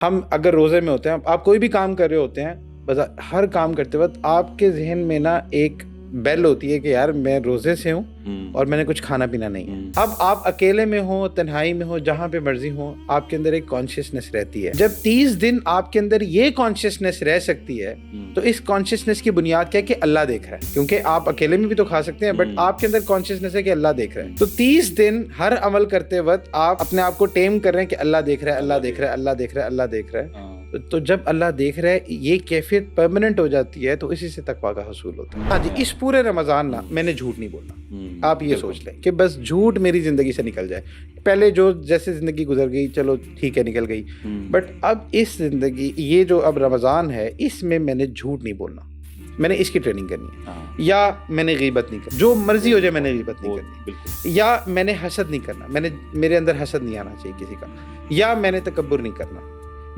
ہم اگر روزے میں ہوتے ہیں, آپ کوئی بھی کام کر رہے ہوتے ہیں, بس ہر کام کرتے وقت آپ کے ذہن میں نا ایک بیل ہوتی ہے کہ یار میں روزے سے ہوں اور میں نے کچھ کھانا پینا نہیں ہے. اب آپ اکیلے میں ہوں, تنہائی میں ہوں, جہاں پہ مرضی ہوں, آپ کے اندر ایک کانشیسنیس رہتی ہے. جب 30 دن آپ کے اندر یہ کانشیسنیس رہ سکتی ہے تو اس کانشیسنیس کی بنیاد کیا ہے کہ اللہ دیکھ رہا ہے, کیونکہ آپ اکیلے میں بھی تو کھا سکتے ہیں بٹ آپ کے اندر کانشیسنیس ہے کہ اللہ دیکھ رہا ہے. تو 30 دن ہر عمل کرتے وقت آپ اپنے آپ کو ٹیم کر رہے ہیں کہ اللہ دیکھ رہا ہے, اللہ دیکھ رہا ہے, اللہ دیکھ رہا ہے, اللہ دیکھ رہا ہے. تو جب اللہ دیکھ رہا ہے یہ کیفیت پرماننٹ ہو جاتی ہے تو اسی سے تقویٰ کا حصول ہوتا ہے. ہاں جی, اس پورے رمضان نا میں نے جھوٹ نہیں بولنا. آپ یہ سوچ لیں کہ بس جھوٹ میری زندگی سے نکل جائے. پہلے جو جیسے زندگی گزر گئی چلو ٹھیک ہے نکل گئی, بٹ اب اس زندگی یہ جو اب رمضان ہے اس میں نے جھوٹ نہیں بولنا. میں نے اس کی ٹریننگ کرنی ہے. یا میں نے غیبت نہیں کرنی, جو مرضی ہو جائے میں نے غیبت نہیں کرنی. یا میں نے حسد نہیں کرنا, میرے اندر حسد نہیں آنا چاہیے کسی کا. یا میں نے تکبر نہیں کرنا.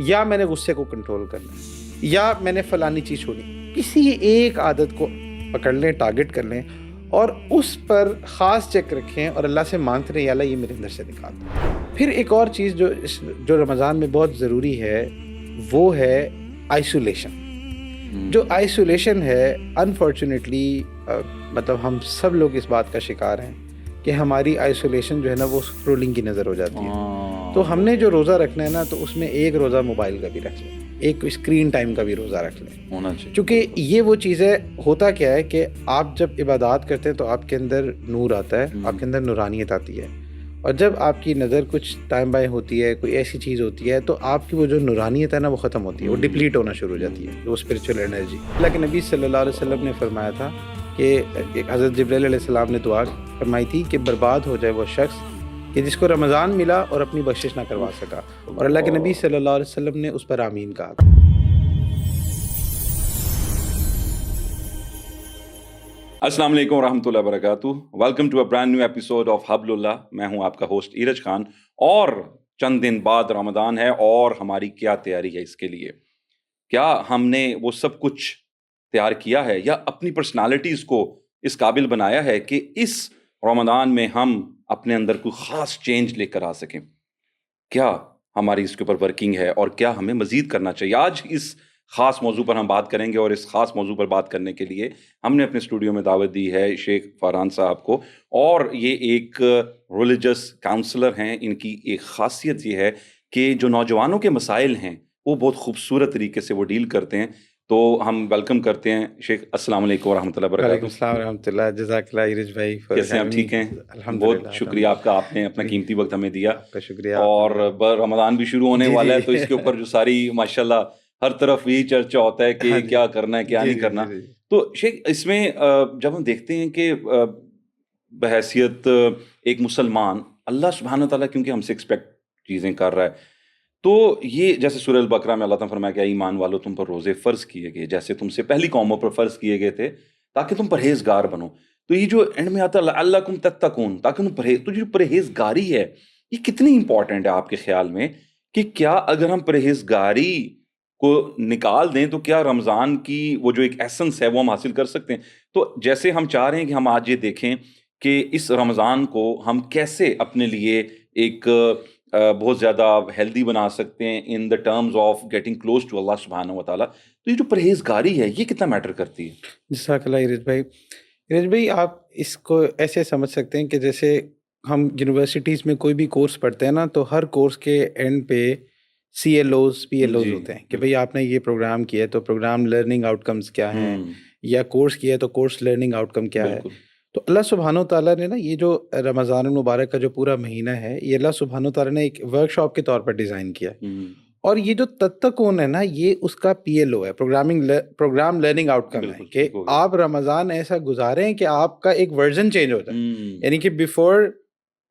یا میں نے غصے کو کنٹرول کرنا. یا میں نے فلانی چیز چھوڑی. کسی ایک عادت کو پکڑ لیں, ٹارگٹ کر لیں اور اس پر خاص چیک رکھیں اور اللہ سے مانگتے رہیں, یا اللہ یہ میرے اندر سے نکال دو. پھر ایک اور چیز جو رمضان میں بہت ضروری ہے وہ ہے آئسولیشن. جو آئسولیشن ہے انفارچونیٹلی مطلب ہم سب لوگ اس بات کا شکار ہیں کہ ہماری آئسولیشن جو ہے نا وہ اسکرولنگ کی نظر ہو جاتی ہے. تو ہم نے جو روزہ رکھنا ہے نا تو اس میں ایک روزہ موبائل کا بھی رکھ لیں, ایک اسکرین ٹائم کا بھی روزہ رکھ لیں ہونا چاہیے. کیونکہ یہ وہ چیزیں ہوتا کیا ہے کہ آپ جب عبادات کرتے ہیں تو آپ کے اندر نور آتا ہے, آپ کے اندر نورانیت آتی ہے, اور جب آپ کی نظر کچھ ٹائم بائیں ہوتی ہے, کوئی ایسی چیز ہوتی ہے تو آپ کی وہ جو نورانیت ہے نا وہ ختم ہوتی ہے, وہ ڈپلیٹ ہونا شروع ہو جاتی ہے, وہ اسپرچول انرجی. اللہ کے نبی صلی اللہ علیہ وسلم نے فرمایا تھا کہ حضرت جبرائیل علیہ السلام نے دعا فرمائی تھی کہ برباد ہو جائے وہ شخص کہ جس کو رمضان ملا اور اپنی بخشش نہ کروا سکا, اور اللہ کے نبی صلی اللہ علیہ وسلم نے اس پر آمین کہا. السلام علیکم ورحمۃ اللہ وبرکاتہ. Welcome to a brand new episode of حبل اللہ. میں ہوں آپ کا ہوسٹ ایرج خان, اور چند دن بعد رمضان ہے اور ہماری کیا تیاری ہے اس کے لیے. کیا ہم نے وہ سب کچھ تیار کیا ہے یا اپنی پرسنالٹیز کو اس قابل بنایا ہے کہ اس رمضان میں ہم اپنے اندر کوئی خاص چینج لے کر آ سکیں؟ کیا ہماری اس کے اوپر ورکنگ ہے اور کیا ہمیں مزید کرنا چاہیے؟ آج اس خاص موضوع پر ہم بات کریں گے, اور اس خاص موضوع پر بات کرنے کے لیے ہم نے اپنے اسٹوڈیو میں دعوت دی ہے شیخ فرحان صاحب کو, اور یہ ایک ریلیجس کاؤنسلر ہیں. ان کی ایک خاصیت یہ ہے کہ جو نوجوانوں کے مسائل ہیں وہ بہت خوبصورت طریقے سے وہ ڈیل کرتے ہیں. تو ہم ویلکم کرتے ہیں شیخ. السلام علیکم ورحمۃ اللہ وبرکاتہ. وعلیکم السلام ورحمۃ اللہ. جزاک اللہ ایرج بھائی. کیسے ہیں آپ؟ ٹھیک ہیں؟ بہت شکریہ آپ کا, آپ نے اپنا قیمتی وقت ہمیں دیا. شکریہ. اور رمضان بھی شروع ہونے والا ہے تو اس کے اوپر جو ساری ماشاءاللہ ہر طرف یہی چرچا ہوتا ہے کہ کیا کرنا ہے کیا نہیں کرنا. تو شیخ اس میں جب ہم دیکھتے ہیں کہ بحیثیت ایک مسلمان اللہ سبحانہ تعالیٰ کیونکہ ہم سے ایکسپیکٹ چیزیں کر رہا ہے, تو یہ جیسے سورہ البقرہ میں اللہ تعالیٰ فرمایا کہ اے ایمان والو تم پر روزے فرض کیے گئے جیسے تم سے پہلی قوموں پر فرض کیے گئے تھے تاکہ تم پرہیزگار بنو. تو یہ جو اینڈ میں آتا ہے لعلکم تتقون, تاکہ تم تو جو پرہیزگاری ہے یہ کتنی امپورٹنٹ ہے آپ کے خیال میں؟ کہ کیا اگر ہم پرہیزگاری کو نکال دیں تو کیا رمضان کی وہ جو ایک ایسنس ہے وہ ہم حاصل کر سکتے ہیں؟ تو جیسے ہم چاہ رہے ہیں کہ ہم آج یہ دیکھیں کہ اس رمضان کو ہم کیسے اپنے لیے ایک بہت زیادہ ہیلدی بنا سکتے ہیں in the terms of getting close to Allah سبحانہ و تعالیٰ. تو یہ جو پرہیزگاری ہے یہ کتنا میٹر کرتی ہے؟ جزاک اللہ ایرج بھائی. ایرج بھائی آپ اس کو ایسے سمجھ سکتے ہیں کہ جیسے ہم یونیورسٹیز میں کوئی بھی کورس پڑھتے ہیں نا تو ہر کورس کے اینڈ پہ CLOs PLOs ہوتے ہیں کہ بھئی آپ نے یہ پروگرام کیا ہے تو پروگرام لرننگ آؤٹ کمز کیا ہیں, یا کورس کیا ہے تو کورس لرننگ آؤٹ کم کیا ہے. تو اللہ سبحانہ و تعالیٰ نے نا یہ جو رمضان المبارک کا جو پورا مہینہ ہے یہ اللہ سبحانہ و تعالیٰ نے ایک ورک شاپ کے طور پر ڈیزائن کیا ہے, اور یہ جو تتقون ہے نا یہ اس کا PLO ہے, پروگرام لرننگ آؤٹ کم ہے, کہ آپ رمضان ایسا گزاریں کہ آپ کا ایک ورژن چینج ہو جائے. یعنی کہ بیفور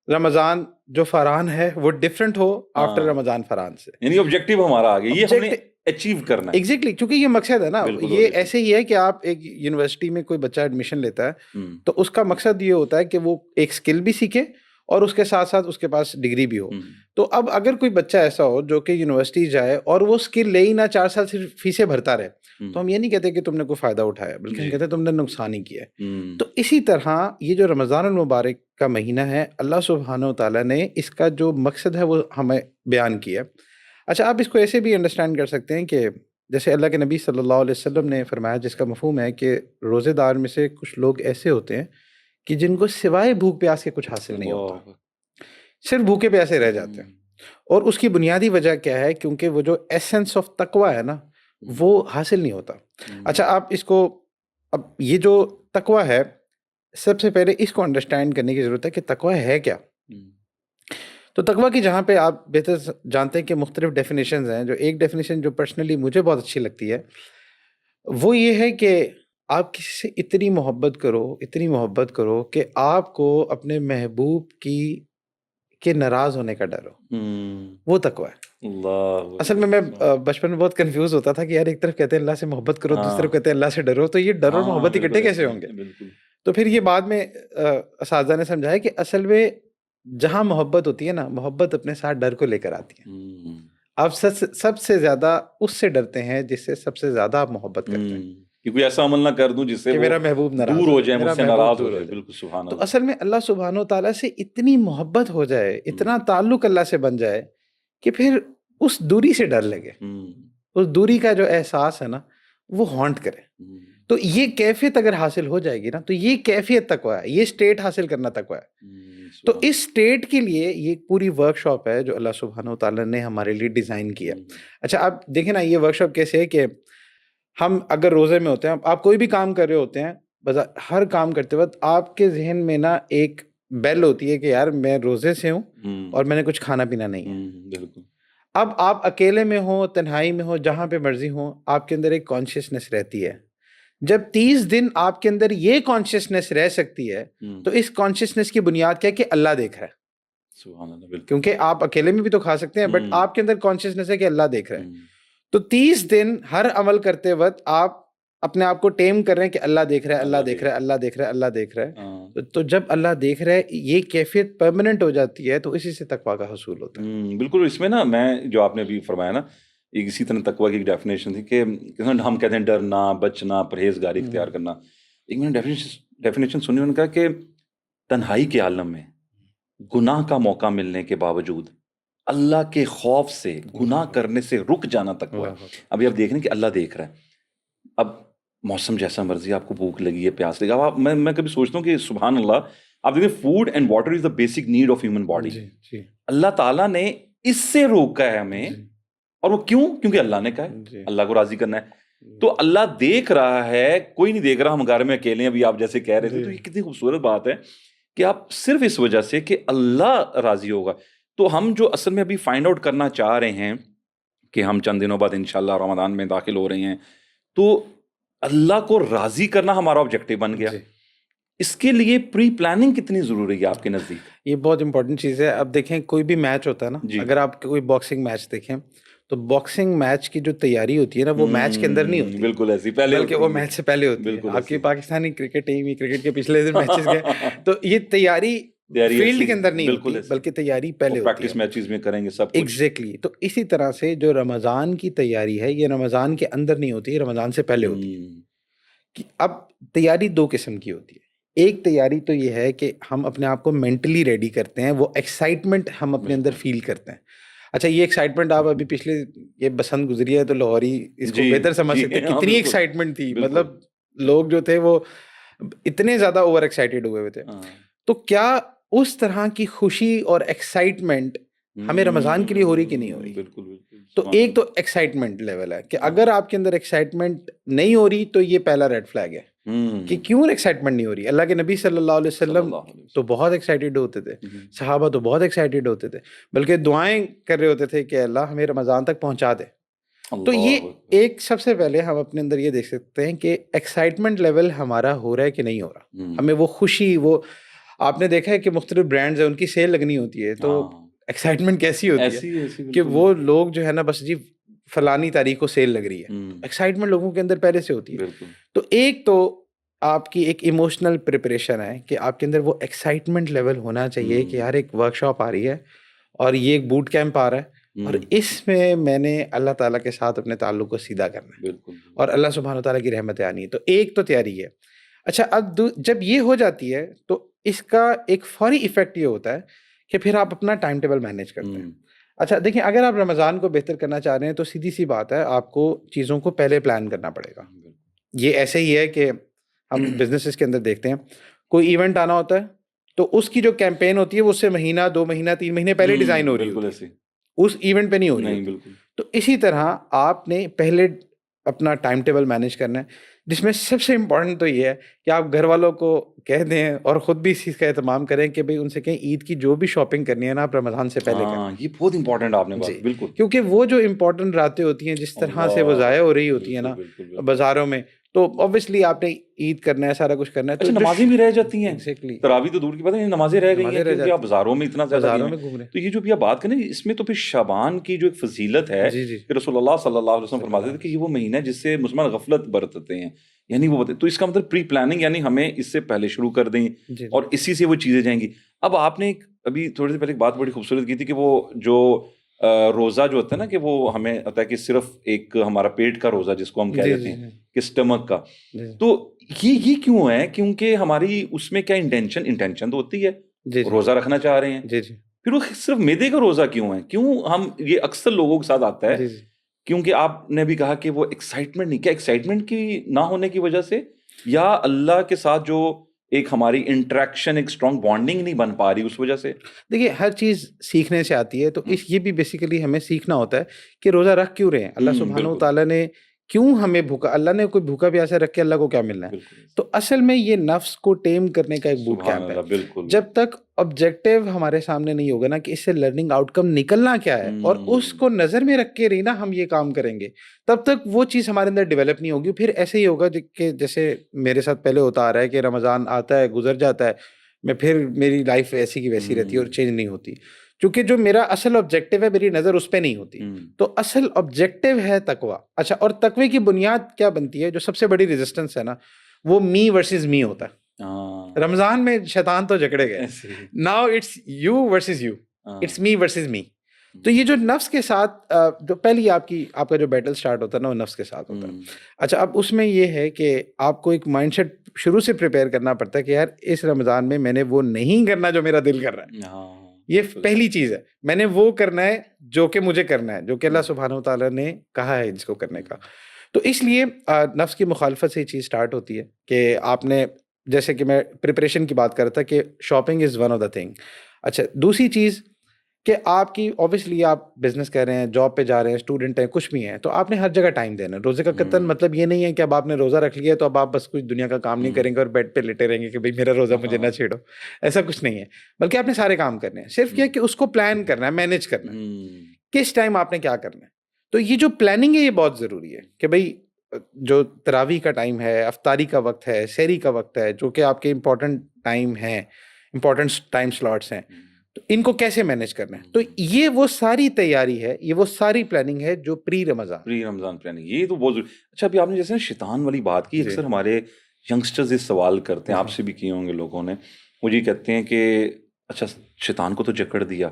رمضان جو فرحان ہے وہ ڈفرینٹ ہو آفٹر رمضان فرحان سے. یعنی آبجیکٹیو ہمارا آگے یہ ہم نے اچیو کرنا ہے. ایگزیکٹلی, کیونکہ یہ مقصد ہے نا. یہ ایسے ہی ہے کہ آپ ایک یونیورسٹی میں کوئی بچہ ایڈمیشن لیتا ہے تو اس کا مقصد یہ ہوتا ہے کہ وہ ایک اسکل بھی سیکھے اور اس کے ساتھ ساتھ اس کے پاس ڈگری بھی ہو. تو اب اگر کوئی بچہ ایسا ہو جو کہ یونیورسٹی جائے اور وہ اسکل لے ہی نہ 4 سال صرف فیسیں بھرتا رہے, تو ہم یہ نہیں کہتے کہ تم نے کوئی فائدہ اٹھایا, بلکہ ہم کہتے ہیں تم نے نقصان ہی کیا ہے. تو اسی طرح یہ جو رمضان المبارک کا مہینہ ہے اللہ سبحانہ و تعالیٰ نے اس کا جو مقصد ہے وہ ہمیں بیان کیا. اچھا آپ اس کو ایسے بھی انڈرسٹینڈ کر سکتے ہیں کہ جیسے اللہ کے نبی صلی اللہ علیہ وسلم نے فرمایا، جس کا مفہوم ہے کہ روزے دار میں سے کچھ لوگ ایسے ہوتے ہیں کہ جن کو سوائے بھوک پیاس کے کچھ حاصل نہیں ہوتا، صرف بھوکے پیاسے رہ جاتے ہیں. اور اس کی بنیادی وجہ کیا ہے؟ کیونکہ وہ جو ایسنس آف تقویٰ ہے نا وہ حاصل نہیں ہوتا. اچھا آپ اس کو، اب یہ جو تقویٰ ہے، سب سے پہلے اس کو انڈرسٹینڈ کرنے کی ضرورت ہے کہ تقویٰ ہے کیا. تو تقویٰ کی جہاں پہ آپ بہتر جانتے ہیں کہ مختلف ڈیفینیشنز ہیں، جو ایک ڈیفینیشن جو پرسنلی مجھے بہت اچھی لگتی ہے وہ یہ ہے کہ آپ کسی سے اتنی محبت کرو کہ آپ کو اپنے محبوب کے ناراض ہونے کا ڈر ہو. وہ تقویٰ ہے. اصل میں بچپن میں بہت کنفیوز ہوتا تھا کہ یار ایک طرف کہتے ہیں اللہ سے محبت کرو، دوسری طرف کہتے ہیں اللہ سے ڈرو، تو یہ ڈر اور محبت اکٹھے کیسے ہوں گے؟ تو پھر یہ بعد میں اساتذہ نے سمجھایا کہ اصل میں جہاں محبت ہوتی ہے نا، محبت اپنے ساتھ ڈر کو لے کر آتی ہے. آپ سب سے زیادہ اس سے ڈرتے ہیں جس سے سب سے زیادہ آپ محبت کرتے ہیں، کہ کوئی ایسا عمل نہ کر دوں جس سے میرا محبوب دور ہو جائے، مجھ سے ناراض ہو جائے. بالکل سبحان اللہ. تو اصل میں اللہ سبحانہ و تعالیٰ سے اتنی محبت ہو جائے، اتنا تعلق اللہ سے بن جائے کہ پھر اس دوری سے ڈر لگے، اس دوری کا جو احساس ہے نا وہ ہانٹ کرے. تو یہ کیفیت اگر حاصل ہو جائے گی نا تو یہ کیفیت تقویٰ ہے، یہ اسٹیٹ حاصل کرنا تقویٰ ہے. تو اس اسٹیٹ کے لیے یہ پوری ورک شاپ ہے جو اللہ سبحانہ و تعالیٰ نے ہمارے لیے ڈیزائن کیا. اچھا آپ دیکھیں نا یہ ورک شاپ کیسے ہے کہ ہم اگر روزے میں ہوتے ہیں، آپ کوئی بھی کام کر رہے ہوتے ہیں، بس ہر کام کرتے وقت آپ کے ذہن میں نا ایک بیل ہوتی ہے کہ یار میں روزے سے ہوں اور میں نے کچھ کھانا پینا نہیں ہے. بالکل. اب آپ اکیلے میں ہوں، تنہائی میں ہوں، جہاں پہ مرضی ہوں، آپ کے اندر ایک کانشیسنیس رہتی ہے. جب 30 دن آپ کے اندر یہ کانشیسنیس رہ سکتی ہے تو اس کانشیسنیس کی بنیاد کیا ہے کہ اللہ دیکھ رہا ہے. سبحان اللہ. بالکل. کیونکہ آپ اکیلے میں بھی تو کھا سکتے ہیں بٹ آپ کے اندر کانشیسنیس ہے کہ اللہ دیکھ رہا ہے. تو 30 دن ہر عمل کرتے وقت آپ اپنے آپ کو ٹیم کر رہے ہیں کہ اللہ دیکھ رہا ہے، اللہ دیکھ رہا ہے، اللہ دیکھ رہا ہے، اللہ دیکھ رہا ہے. تو جب اللہ دیکھ رہا ہے یہ کیفیت پرماننٹ ہو جاتی ہے تو اسی سے تقویٰ کا حصول ہوتا ہے. بالکل. اس میں نا میں جو آپ نے ابھی فرمایا نا، ایک اسی طرح تقویٰ کی ایک ڈیفینیشن تھی کہ ہم کہتے ہیں ڈرنا، بچنا، پرہیزگاری اختیار کرنا. ایک میں نے ڈیفینیشن سنی، انہوں نے کہا کہ تنہائی کے عالم میں گناہ کا موقع ملنے کے باوجود اللہ کے خوف سے گناہ کرنے سے رک جانا تقویٰ ہے. ابھی آپ دیکھ رہے ہیں کہ اللہ دیکھ رہا ہے. اب موسم جیسا مرضی، آپ کو بھوک لگی ہے، پیاس لگی. اب میں کبھی سوچتا ہوں کہ سبحان اللہ، آپ دیکھیں food and water is the basic need of human body. Allah تعالیٰ نے اس سے روکا ہے ہمیں، اور وہ کیوں؟ کیونکہ اللہ نے کہا ہے اللہ کو راضی کرنا ہے. تو اللہ دیکھ رہا ہے، کوئی نہیں دیکھ رہا، ہم گھر میں اکیلے ہیں. ابھی آپ جیسے کہہ رہے تھے، تو یہ کتنی خوبصورت بات ہے کہ آپ صرف اس وجہ سے کہ اللہ راضی ہوگا. تو ہم جو اصل میں ابھی فائنڈ آؤٹ کرنا چاہ رہے ہیں کہ ہم چند دنوں بعد انشاءاللہ رمضان میں داخل ہو رہے ہیں، تو اللہ کو راضی کرنا ہمارا آبجیکٹیو بن گیا. اس کے لیے پری پلاننگ کتنی ضروری ہے آپ کے نزدیک؟ یہ بہت امپورٹنٹ چیز ہے. اب دیکھیں کوئی بھی میچ ہوتا ہے نا، اگر آپ کوئی باکسنگ میچ دیکھیں تو باکسنگ میچ کی جو تیاری ہوتی ہے نا وہ میچ کے اندر نہیں ہوتی. بالکل ایسی پہلے، بلکہ وہ میچ سے پہلے ہوتی ہے. آپ کی پاکستانی کرکٹ ٹیم ہی کرکٹ کے پچھلے دن میچز گئے تو یہ تیاری فیلڈ کے اندر نہیں ہوتی بلکہ تیاری پہلے ہوتی ہے، پریکٹس میچز میں کریں گے سب. ایگزیکٹلی. تو اسی طرح سے جو رمضان کی تیاری ہے یہ رمضان کے اندر نہیں ہوتی، رمضان سے پہلے ہوتی ہے. اب تیاری دو قسم کی ہوتی ہے. ایک تیاری تو یہ ہے کہ ہم اپنے آپ کو مینٹلی ریڈی کرتے ہیں، وہ ایکسائٹمنٹ ہم اپنے اندر فیل کرتے ہیں. اچھا یہ ایکسائٹمنٹ آپ ابھی پچھلے یہ بسنت گزری ہے تو لاہوری اس کو بہتر سمجھ سکتے ہیں کتنی ایکسائٹمنٹ تھی. مطلب لوگ جو تھے وہ اتنے زیادہ اوور ایکسائٹیڈ ہوئے تھے. تو کیا اس طرح کی خوشی اور ایکسائٹمنٹ ہمیں رمضان کے لیے ہو رہی کہ نہیں ہو رہی؟ بالکل. تو ایک تو ایکسائٹمنٹ لیول ہے کہ اگر آپ کے اندر ایکسائٹمنٹ نہیں ہو رہی تو یہ پہلا ریڈ فلیگ ہے کہ کیوں ایکسائٹمنٹ نہیں ہو رہی. اللہ کے نبی صلی اللہ علیہ وسلم تو بہت ایکسائٹیڈ ہوتے تھے، صحابہ تو بہت ایکسائٹیڈ ہوتے تھے، بلکہ دعائیں کر رہے ہوتے تھے کہ اللہ ہمیں رمضان تک پہنچا دے. تو یہ ایک سب سے پہلے ہم اپنے اندر یہ دیکھ سکتے ہیں کہ ایکسائٹمنٹ لیول ہمارا ہو رہا ہے کہ نہیں ہو رہا. ہمیں وہ خوشی، وہ آپ نے دیکھا ہے کہ مختلف برانڈز ہیں ان کی سیل لگنی ہوتی ہے تو ایکسائٹمنٹ کیسی ہوتی ہے کہ وہ لوگ جو ہے نا بس جی فلانی تاریخ کو سیل لگ رہی ہے. ایکسائٹمنٹ لوگوں کے اندر پہلے سے ہوتی ہے. تو ایک تو آپ کی ایک ایموشنل پریپریشن ہے کہ آپ کے اندر وہ ایکسائٹمنٹ لیول ہونا چاہیے کہ یار ایک ورک شاپ آ رہی ہے اور یہ ایک بوٹ کیمپ آ رہا ہے اور اس میں میں نے اللہ تعالیٰ کے ساتھ اپنے تعلق کو سیدھا کرنا ہے اور اللہ سبحانہ و تعالیٰ کی رحمتیں آنی ہے. تو ایک تو تیاری ہے. اچھا اب جب یہ ہو جاتی ہے تو اس کا ایک فوری ایفیکٹ یہ ہوتا ہے کہ پھر آپ اپنا ٹائم ٹیبل مینیج کرتے ہیں. اچھا دیکھیں، اگر آپ رمضان کو بہتر کرنا چاہ رہے ہیں تو سیدھی سی بات ہے، آپ کو چیزوں کو پہلے پلان کرنا پڑے گا. یہ ایسے ہی ہے کہ ہم بزنسز کے اندر دیکھتے ہیں، کوئی ایونٹ آنا ہوتا ہے تو اس کی جو کیمپین ہوتی ہے وہ اس سے مہینہ 2 مہینہ 3 مہینے پہلے ڈیزائن ہو رہی ہے، اس ایونٹ پہ نہیں ہو رہی ہوتی. تو اسی طرح آپ نے پہلے اپنا ٹائم ٹیبل مینیج کرنا ہے، جس میں سب سے امپورٹنٹ تو یہ ہے کہ آپ گھر والوں کو کہہ دیں اور خود بھی اس چیز کا اہتمام کریں کہ بھئی ان سے کہیں عید کی جو بھی شاپنگ کرنی ہے نا آپ رمضان سے پہلے کریں. یہ بہت امپورٹنٹ آپ نے بات، بالکل، کیونکہ وہ جو امپورٹنٹ راتیں ہوتی ہیں جس طرح سے وہ ضائع ہو رہی ہوتی ہیں نا بازاروں میں، تو obviously آپ نے عید کرنا ہے، سارا کچھ کرنا ہے. اچھا نمازیں بھی رہ جاتی ہیں، تراویح تو دور کی بات ہے، نمازیں رہ گئی ہیں کیونکہ آپ بازاروں میں اتنا زیادہ گھوم رہے ہیں. تو یہ جو بھی آپ بات کریں اس میں تو پھر شعبان کی جو ایک فضیلت ہے کہ رسول اللہ صلی اللہ علیہ وسلم فرماتے تھے کہ یہ وہ مہینہ ہے جس سے مسلمان غفلت برتتے ہیں، یعنی وہ تو اس کا مطلب پری پلاننگ، یعنی ہمیں اس سے پہلے شروع کر دیں اور اسی سے وہ چیزیں جائیں گی. اب آپ نے ابھی تھوڑی دیر پہلے ایک بات بڑی خوبصورت کی تھی کہ وہ جو روزہ جو ہوتا ہے نا کہ وہ ہمیں ہوتا ہے کہ صرف ایک ہمارا پیٹ کا روزہ جس کو ہم کہہ دیتے ہیں کہ اسٹمک کا، تو یہ کیوں ہے؟ کیونکہ ہماری اس میں کیا انٹینشن تو ہوتی ہے روزہ رکھنا چاہ رہے ہیں، پھر وہ صرف معدے کا روزہ کیوں ہے؟ کیوں ہم یہ اکثر لوگوں کے ساتھ آتا ہے کیونکہ آپ نے بھی کہا کہ وہ ایکسائٹمنٹ نہیں، کیا ایکسائٹمنٹ کی نہ ہونے کی وجہ سے، یا اللہ کے ساتھ جو ایک ہماری انٹریکشن ایک اسٹرانگ بانڈنگ نہیں بن پا رہی اس وجہ سے؟ دیکھیے ہر چیز سیکھنے سے آتی ہے، تو یہ بھی بیسیکلی ہمیں سیکھنا ہوتا ہے کہ روزہ رکھ کیوں رہے ہیں. اللہ سبحانہ و تعالیٰ نے کیوں ہمیں بھوکا، اللہ نے کوئی بھوکا پیاسا رکھ کے اللہ کو کیا ملنا ہے؟ تو اصل میں یہ نفس کو ٹیم کرنے کا ایک بوٹ کیمپ ہے. جب تک آبجیکٹو ہمارے سامنے نہیں ہوگا نا کہ اس سے لرننگ آؤٹ کم نکلنا کیا ہے اور اس کو نظر میں رکھ کے رہی نا ہم یہ کام کریں گے، تب تک وہ چیز ہمارے اندر ڈیولپ نہیں ہوگی. پھر ایسے ہی ہوگا کہ جیسے میرے ساتھ پہلے ہوتا آ رہا ہے کہ رمضان آتا ہے گزر جاتا ہے، میں پھر میری لائف ایسی کی ویسی رہتی ہے اور چینج نہیں ہوتی، کیونکہ جو میرا اصل آبجیکٹو ہے میری نظر اس پہ نہیں ہوتی. تو اصل آبجیکٹو ہے تقویٰ. اچھا، اور تقوی کی بنیاد کیا بنتی ہے؟ جو سب سے بڑی ریزسٹنس ہے نا وہ می ورسز می ہوتا ہے. رمضان میں شیطان تو جکڑے گئے، now it's you versus you, it's me versus me. تو یہ جو نفس کے ساتھ جو پہلی آپ کا جو بیٹل سٹارٹ ہوتا ہے نا وہ نفس کے ساتھ ہوتا ہے. اچھا اب اس میں یہ ہے کہ آپ کو ایک مائنڈ سیٹ شروع سے پریپیئر کرنا پڑتا ہے کہ یار اس رمضان میں نے وہ نہیں کرنا جو میرا دل کر رہا ہے. یہ پہلی چیز ہے، میں نے وہ کرنا ہے جو کہ مجھے کرنا ہے، جو کہ اللہ سبحانہ و تعالیٰ نے کہا ہے جس کو کرنے کا. تو اس لیے نفس کی مخالفت سے یہ چیز سٹارٹ ہوتی ہے کہ آپ نے، جیسے کہ میں پریپریشن کی بات کر رہا تھا کہ shopping is one of the thing. اچھا دوسری چیز کہ آپ کی اوبیسلی آپ بزنس کر رہے ہیں، جاب پہ جا رہے ہیں، اسٹوڈنٹ ہیں، کچھ بھی ہیں، تو آپ نے ہر جگہ ٹائم دینا. روزے کا قطعاً مطلب یہ نہیں ہے کہ اب آپ نے روزہ رکھ لیا تو اب آپ بس کچھ دنیا کا کام نہیں کریں گے اور بیڈ پہ لیٹے رہیں گے کہ بھائی میرا روزہ مجھے نہ چھیڑو. ایسا کچھ نہیں ہے، بلکہ آپ نے سارے کام کرنے ہیں. صرف یہ کہ اس کو پلان کرنا ہے، مینیج کرنا ہے کس ٹائم آپ نے کیا کرنا ہے. تو یہ جو پلاننگ ہے یہ بہت ضروری ہے کہ بھائی جو تراویح کا ٹائم ہے، افطاری کا وقت ہے، سحری کا وقت ہے، جو کہ آپ کے امپورٹنٹ ٹائم ہیں، امپورٹنٹ ٹائم سلاٹس ہیں، تو ان کو کیسے مینیج کرنا ہے. تو یہ وہ ساری تیاری ہے، یہ وہ ساری پلاننگ ہے جو پری رمضان پلاننگ. یہ تو بہت ضروری. اچھا ابھی آپ نے جیسے شیطان والی بات کی، اکثر ہمارے ینگسٹرز اس سوال کرتے ہیں، آپ سے بھی کیے ہوں گے لوگوں نے، مجھے کہتے ہیں کہ اچھا شیطان کو تو جکڑ دیا،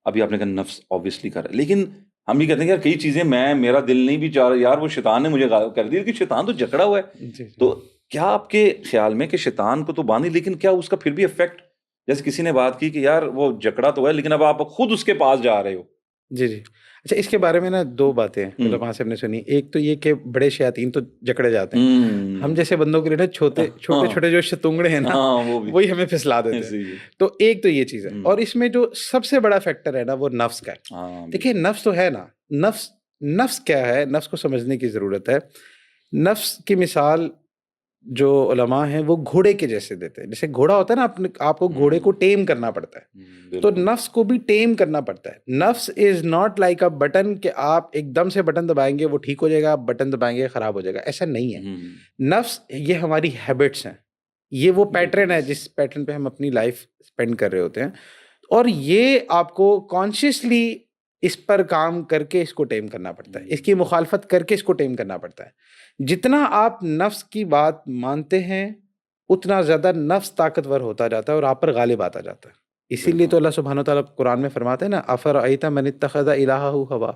ابھی آپ نے کہا نفس آبویسلی کر رہا ہے، لیکن ہم یہ کہتے ہیں یار کئی چیزیں میرا دل نہیں بھی چاہ رہا، یار وہ شیطان نے مجھے کر دی، لیکن شیطان تو جکڑا ہوا ہے. تو کیا آپ کے خیال میں کہ شیطان کو تو باندھی، لیکن کیا اس کا پھر بھی افیکٹ، جیسے کسی نے بات کی کہ یار وہ جکڑا تو ہے لیکن اب آپ خود اس کے پاس جا رہے ہو. جی. اچھا اس کے بارے میں نا دو باتیں علماء سے ہم نے سنی. ایک تو یہ کہ بڑے شیاطین تو جکڑے جاتے ہیں، ہم جیسے بندوں کے لیے نا چھوٹے چھوٹے جو شتونگڑے ہیں نا وہی ہمیں پھسلا دیتے ہیں. تو ایک تو یہ چیز ہے، اور اس میں جو سب سے بڑا فیکٹر ہے نا وہ نفس کا ہے. دیکھیے نفس تو ہے نا، نفس کیا ہے، نفس کو سمجھنے کی ضرورت ہے. نفس کی مثال جو علماء ہیں وہ گھوڑے کے جیسے دیتے ہیں. جیسے گھوڑا ہوتا ہے نا، آپ کو گھوڑے کو ٹیم کرنا پڑتا ہے، تو نفس کو بھی ٹیم کرنا پڑتا ہے. نفس is not like a button کہ آپ ایک دم سے بٹن دبائیں گے وہ ٹھیک ہو جائے گا، بٹن دبائیں گے خراب ہو جائے گا، ایسا نہیں ہے. نفس یہ ہماری ہیبٹس ہیں، یہ وہ پیٹرن ہے جس پیٹرن پہ ہم اپنی لائف اسپینڈ کر رہے ہوتے ہیں، اور یہ آپ کو کانشیسلی اس پر کام کر کے اس کو ٹیم کرنا پڑتا ہے، اس کی مخالفت کر کے اس کو ٹیم کرنا پڑتا ہے. جتنا آپ نفس کی بات مانتے ہیں اتنا زیادہ نفس طاقتور ہوتا جاتا ہے اور آپ پر غالب آتا جاتا ہے. اسی لیے تو اللہ سبحانہ وتعالیٰ قرآن میں فرماتے ہیں نا، افرأیت من اتخذ الہہ ہوا،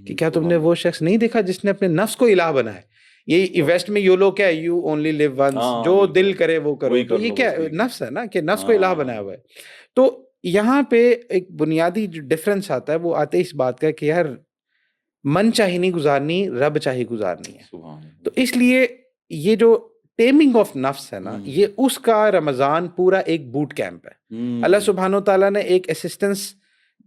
کہ کیا تم نے وہ شخص نہیں دیکھا جس نے اپنے نفس کو الہ بنایا. یہ ویسٹ میں یو لوگ کیا ہے، یو اونلی لیو ونس، جو دل کرے وہ کرو. تو یہ کیا نفس ہے نا، کہ نفس کو الہ بنایا ہوا ہے. تو یہاں پہ ایک بنیادی جو ڈفرینس آتا ہے وہ آتے اس بات کا کہ یار من چاہی نہیں گزارنی، رب چاہی گزارنی ہے. تو اس لیے یہ جو ٹیمنگ آف نفس ہے نا، یہ اس کا رمضان پورا ایک بوٹ کیمپ ہے. اللہ سبحانہ و تعالیٰ نے ایک اسسٹنس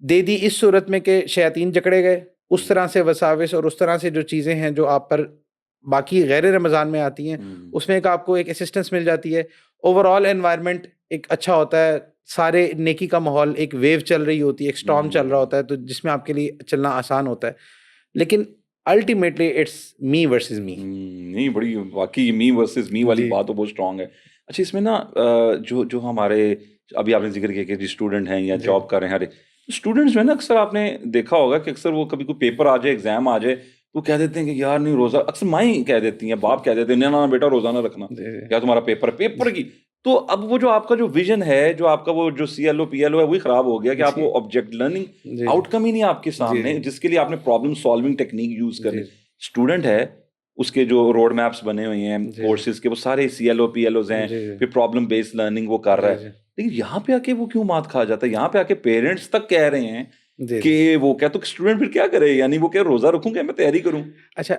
دے دی اس صورت میں کہ شیاطین جکڑے گئے، اس طرح سے وساوس اور اس طرح سے جو چیزیں ہیں جو آپ پر باقی غیر رمضان میں آتی ہیں، اس میں ایک آپ کو ایک اسسٹنس مل جاتی ہے. اوور آل انوائرمنٹ ایک اچھا ہوتا ہے، سارے نیکی کا ماحول، ایک ویو چل رہی ہوتی ہے، ایک اسٹارم چل رہا ہوتا ہے، تو جس میں آپ کے لیے چلنا آسان ہوتا ہے. لیکن الٹیمیٹلی اٹس می ورسز می. نہیں، بڑی واقعی می ورسز می والی بات تو بہت اسٹرانگ ہے. اچھا، اس میں نا جو ہمارے ابھی آپ نے ذکر کیا کہ جو اسٹوڈنٹ ہیں یا جاب کر رہے ہیں، اسٹوڈنٹس میں نا اکثر آپ نے دیکھا ہوگا کہ اکثر وہ کبھی کوئی پیپر آ جائے، ایگزام آ جائے، تو کہہ دیتے ہیں کہ یار نہیں روزہ، اکثر مائیں کہہ دیتی ہیں، باپ کہہ دیتے ہیں نا بیٹا روزہ نہ رکھنا، یا تمہارا پیپر کی. تو اب وہ جو آپ کا جو ویژن ہے، جو آپ کا وہ جو CLO PLO ہے، وہی خراب ہو گیا کہ آپ وہ آبجیکٹ لرننگ آؤٹ کم ہی نہیں آپ کے سامنے، جس کے لیے آپ نے پرابلم سالونگ ٹیکنیک یوز کرنی. اسٹوڈنٹ ہے، اس کے جو روڈ میپس بنے ہوئے ہیں کورسز کے، وہ سارے CLO PLOs ہیں، پھر پرابلم بیسڈ لرننگ وہ کر رہا ہے. لیکن یہاں پہ آ کے وہ کیوں مات کھا جاتا ہے؟ یہاں پہ آ کے پیرنٹس تک کہہ رہے ہیں کہ وہ کیا، تو اسٹوڈنٹ پھر کیا کرے؟ یعنی وہ کیا روزہ رکھوں گا، میں تیاری کروں؟ اچھا،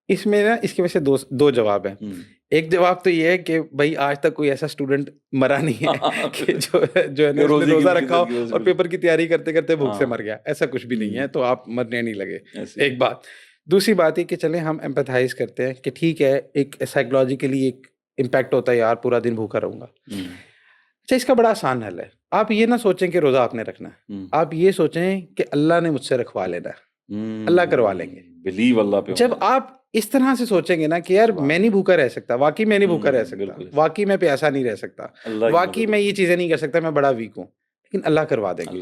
اس میں نا اس کی وجہ سے دو جواب ہیں. ایک جواب تو یہ ہے کہ بھائی آج تک کوئی ایسا اسٹوڈنٹ مرا نہیں ہے کہ جو ہے نا روزہ رکھا ہو اور پیپر کی تیاری کرتے کرتے بھوک سے مر گیا. ایسا کچھ بھی نہیں ہے، تو آپ مرنے نہیں لگے. ایک بات. دوسری بات یہ کہ چلیں ہم ایمپیتھائز کرتے ہیں کہ ٹھیک ہے، ایک سائیکولوجیکلی ایک امپیکٹ ہوتا ہے، یار پورا دن بھوکا رہوں گا. اچھا، اس کا بڑا آسان حل ہے. آپ یہ نہ سوچیں کہ روزہ آپ نے رکھنا ہے، آپ یہ سوچیں کہ اللہ نے مجھ سے رکھوا لینا ہے، اللہ کروا لیں گے. بلیو اللہ پہ. جب آپ اس طرح سے سوچیں گے نا کہ یار میں نہیں بھوکا رہ سکتا، واقعی میں نہیں بھوکا رہ سکتا، واقعی میں پیاسا نہیں رہ سکتا، واقعی میں یہ چیزیں نہیں کر سکتا، میں بڑا ویک ہوں، لیکن اللہ کروا دیں گے.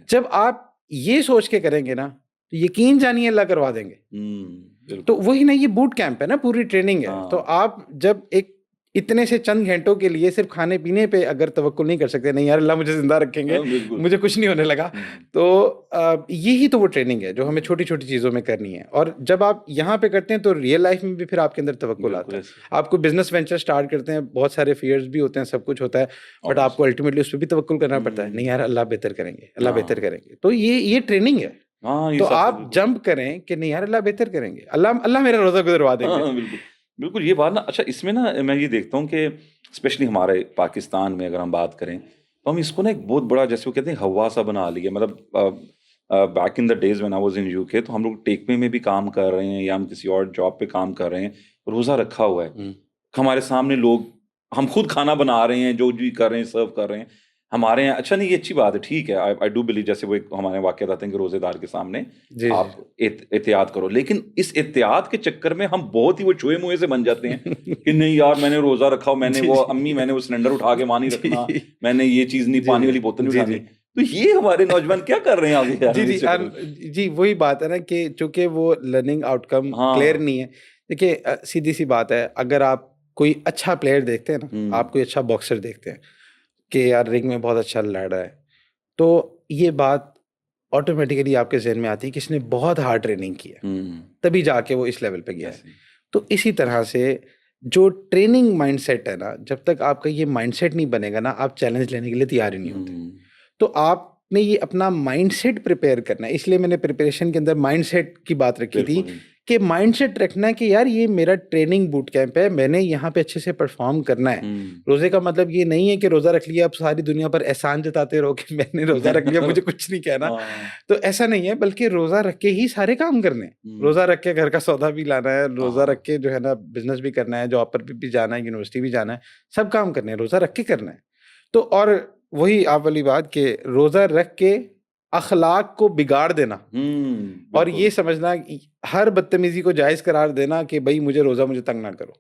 جب آپ یہ سوچ کے کریں گے نا تو یقین جانیے اللہ کروا دیں گے. تو وہی نا، یہ بوٹ کیمپ ہے نا، پوری ٹریننگ ہے. تو آپ جب ایک اتنے سے چند گھنٹوں کے لیے صرف کھانے پینے پہ اگر توکل نہیں کر سکتے، نہیں یار اللہ مجھے زندہ رکھیں گے، مجھے کچھ نہیں ہونے لگا، تو یہی تو وہ ٹریننگ ہے جو ہمیں چھوٹی چھوٹی چیزوں میں کرنی ہے. اور جب آپ یہاں پہ کرتے ہیں تو ریئل لائف میں بھی پھر آپ کے اندر توکل آتا ہے. آپ کو بزنس وینچر سٹارٹ کرتے ہیں، بہت سارے فیئرز بھی ہوتے ہیں، سب کچھ ہوتا ہے، بٹ آپ کو الٹیمیٹلی اس پہ بھی توکل کرنا پڑتا ہے. نہیں یار اللہ بہتر کریں گے، اللہ بہتر کریں گے. تو یہ ٹریننگ ہے. تو آپ جمپ کریں کہ نہیں یار اللہ بہتر کریں گے، اللہ میرا روزہ گزروا دیں گے. بالکل یہ بات نا. اچھا، اس میں نا میں یہ دیکھتا ہوں کہ اسپیشلی ہمارے پاکستان میں اگر ہم بات کریں تو ہم اس کو نا ایک بہت بڑا، جیسے وہ کہتے ہیں ہوا سا بنا لیا. مطلب back in the days when I was in UK، تو ہم لوگ ٹیک وے میں بھی کام کر رہے ہیں یا ہم کسی اور جاب پہ کام کر رہے ہیں، روزہ رکھا ہوا ہے، ہمارے سامنے لوگ، ہم خود کھانا بنا رہے ہیں، جو جی کر رہے ہیں سرو کر رہے ہیں ہمارے یہاں. اچھا نہیں، یہ اچھی بات ہے، ٹھیک ہے، آئی ڈو بلیو، جیسے وہ ایک ہمارے واقعات آتے ہیں کہ روزے دار کے سامنے آپ احتیاط کرو، لیکن اس احتیاط کے چکر میں ہم بہت ہی وہ چوہے موہے سے بن جاتے ہیں کہ نہیں یار میں نے روزہ رکھا ہو، میں نے وہ امی میں نے وہ سلنڈر اٹھا کے وہاں نہیں رکھنا، میں نے یہ چیز نہیں، پانی والی بوتل نہیں اٹھانی. تو یہ ہمارے نوجوان کیا کر رہے ہیں آگے؟ جی وہی بات ہے نا کہ چونکہ وہ لرننگ آؤٹ کم کلیئر نہیں ہے. دیکھیے سیدھی سی بات ہے، اگر آپ کوئی اچھا پلیئر دیکھتے ہیں نا، آپ کوئی اچھا باکسر دیکھتے ہیں کہ یار رنگ میں بہت اچھا لڑ رہا ہے، تو یہ بات آٹومیٹیکلی آپ کے ذہن میں آتی ہے کہ اس نے بہت ہارڈ ٹریننگ کی ہے، تبھی جا کے وہ اس لیول پہ گیا ہے. تو اسی طرح سے جو ٹریننگ مائنڈ سیٹ ہے نا، جب تک آپ کا یہ مائنڈ سیٹ نہیں بنے گا نا، آپ چیلنج لینے کے لیے تیار ہی نہیں ہوتے. تو آپ نے یہ اپنا مائنڈ سیٹ پریپیئر کرنا ہے. اس لیے میں نے پریپریشن کے اندر مائنڈ سیٹ کی بات رکھی تھی کہ مائنڈ سیٹ رکھنا ہے کہ یار یہ میرا ٹریننگ بوٹ کیمپ ہے، میں نے یہاں پہ اچھے سے پرفارم کرنا ہے. روزے کا مطلب یہ نہیں ہے کہ روزہ رکھ لیا اب ساری دنیا پر احسان جتاتے رہو کہ میں نے روزہ رکھ لیا مجھے کچھ نہیں کہنا. تو ایسا نہیں ہے، بلکہ روزہ رکھ کے ہی سارے کام کرنے ہیں. روزہ رکھ کے گھر کا سودا بھی لانا ہے، روزہ رکھ کے جو ہے نا بزنس بھی کرنا ہے، جاب پر بھی جانا ہے، یونیورسٹی بھی جانا ہے، سب کام کرنے ہیں، روزہ رکھ کے کرنا ہے. تو اور وہی آپ والی بات کہ روزہ رکھ کے اخلاق کو بگاڑ دینا اور یہ سمجھنا ہر بدتمیزی کو جائز قرار دینا کہ بھائی مجھے روزہ مجھے تنگ نہ کرو،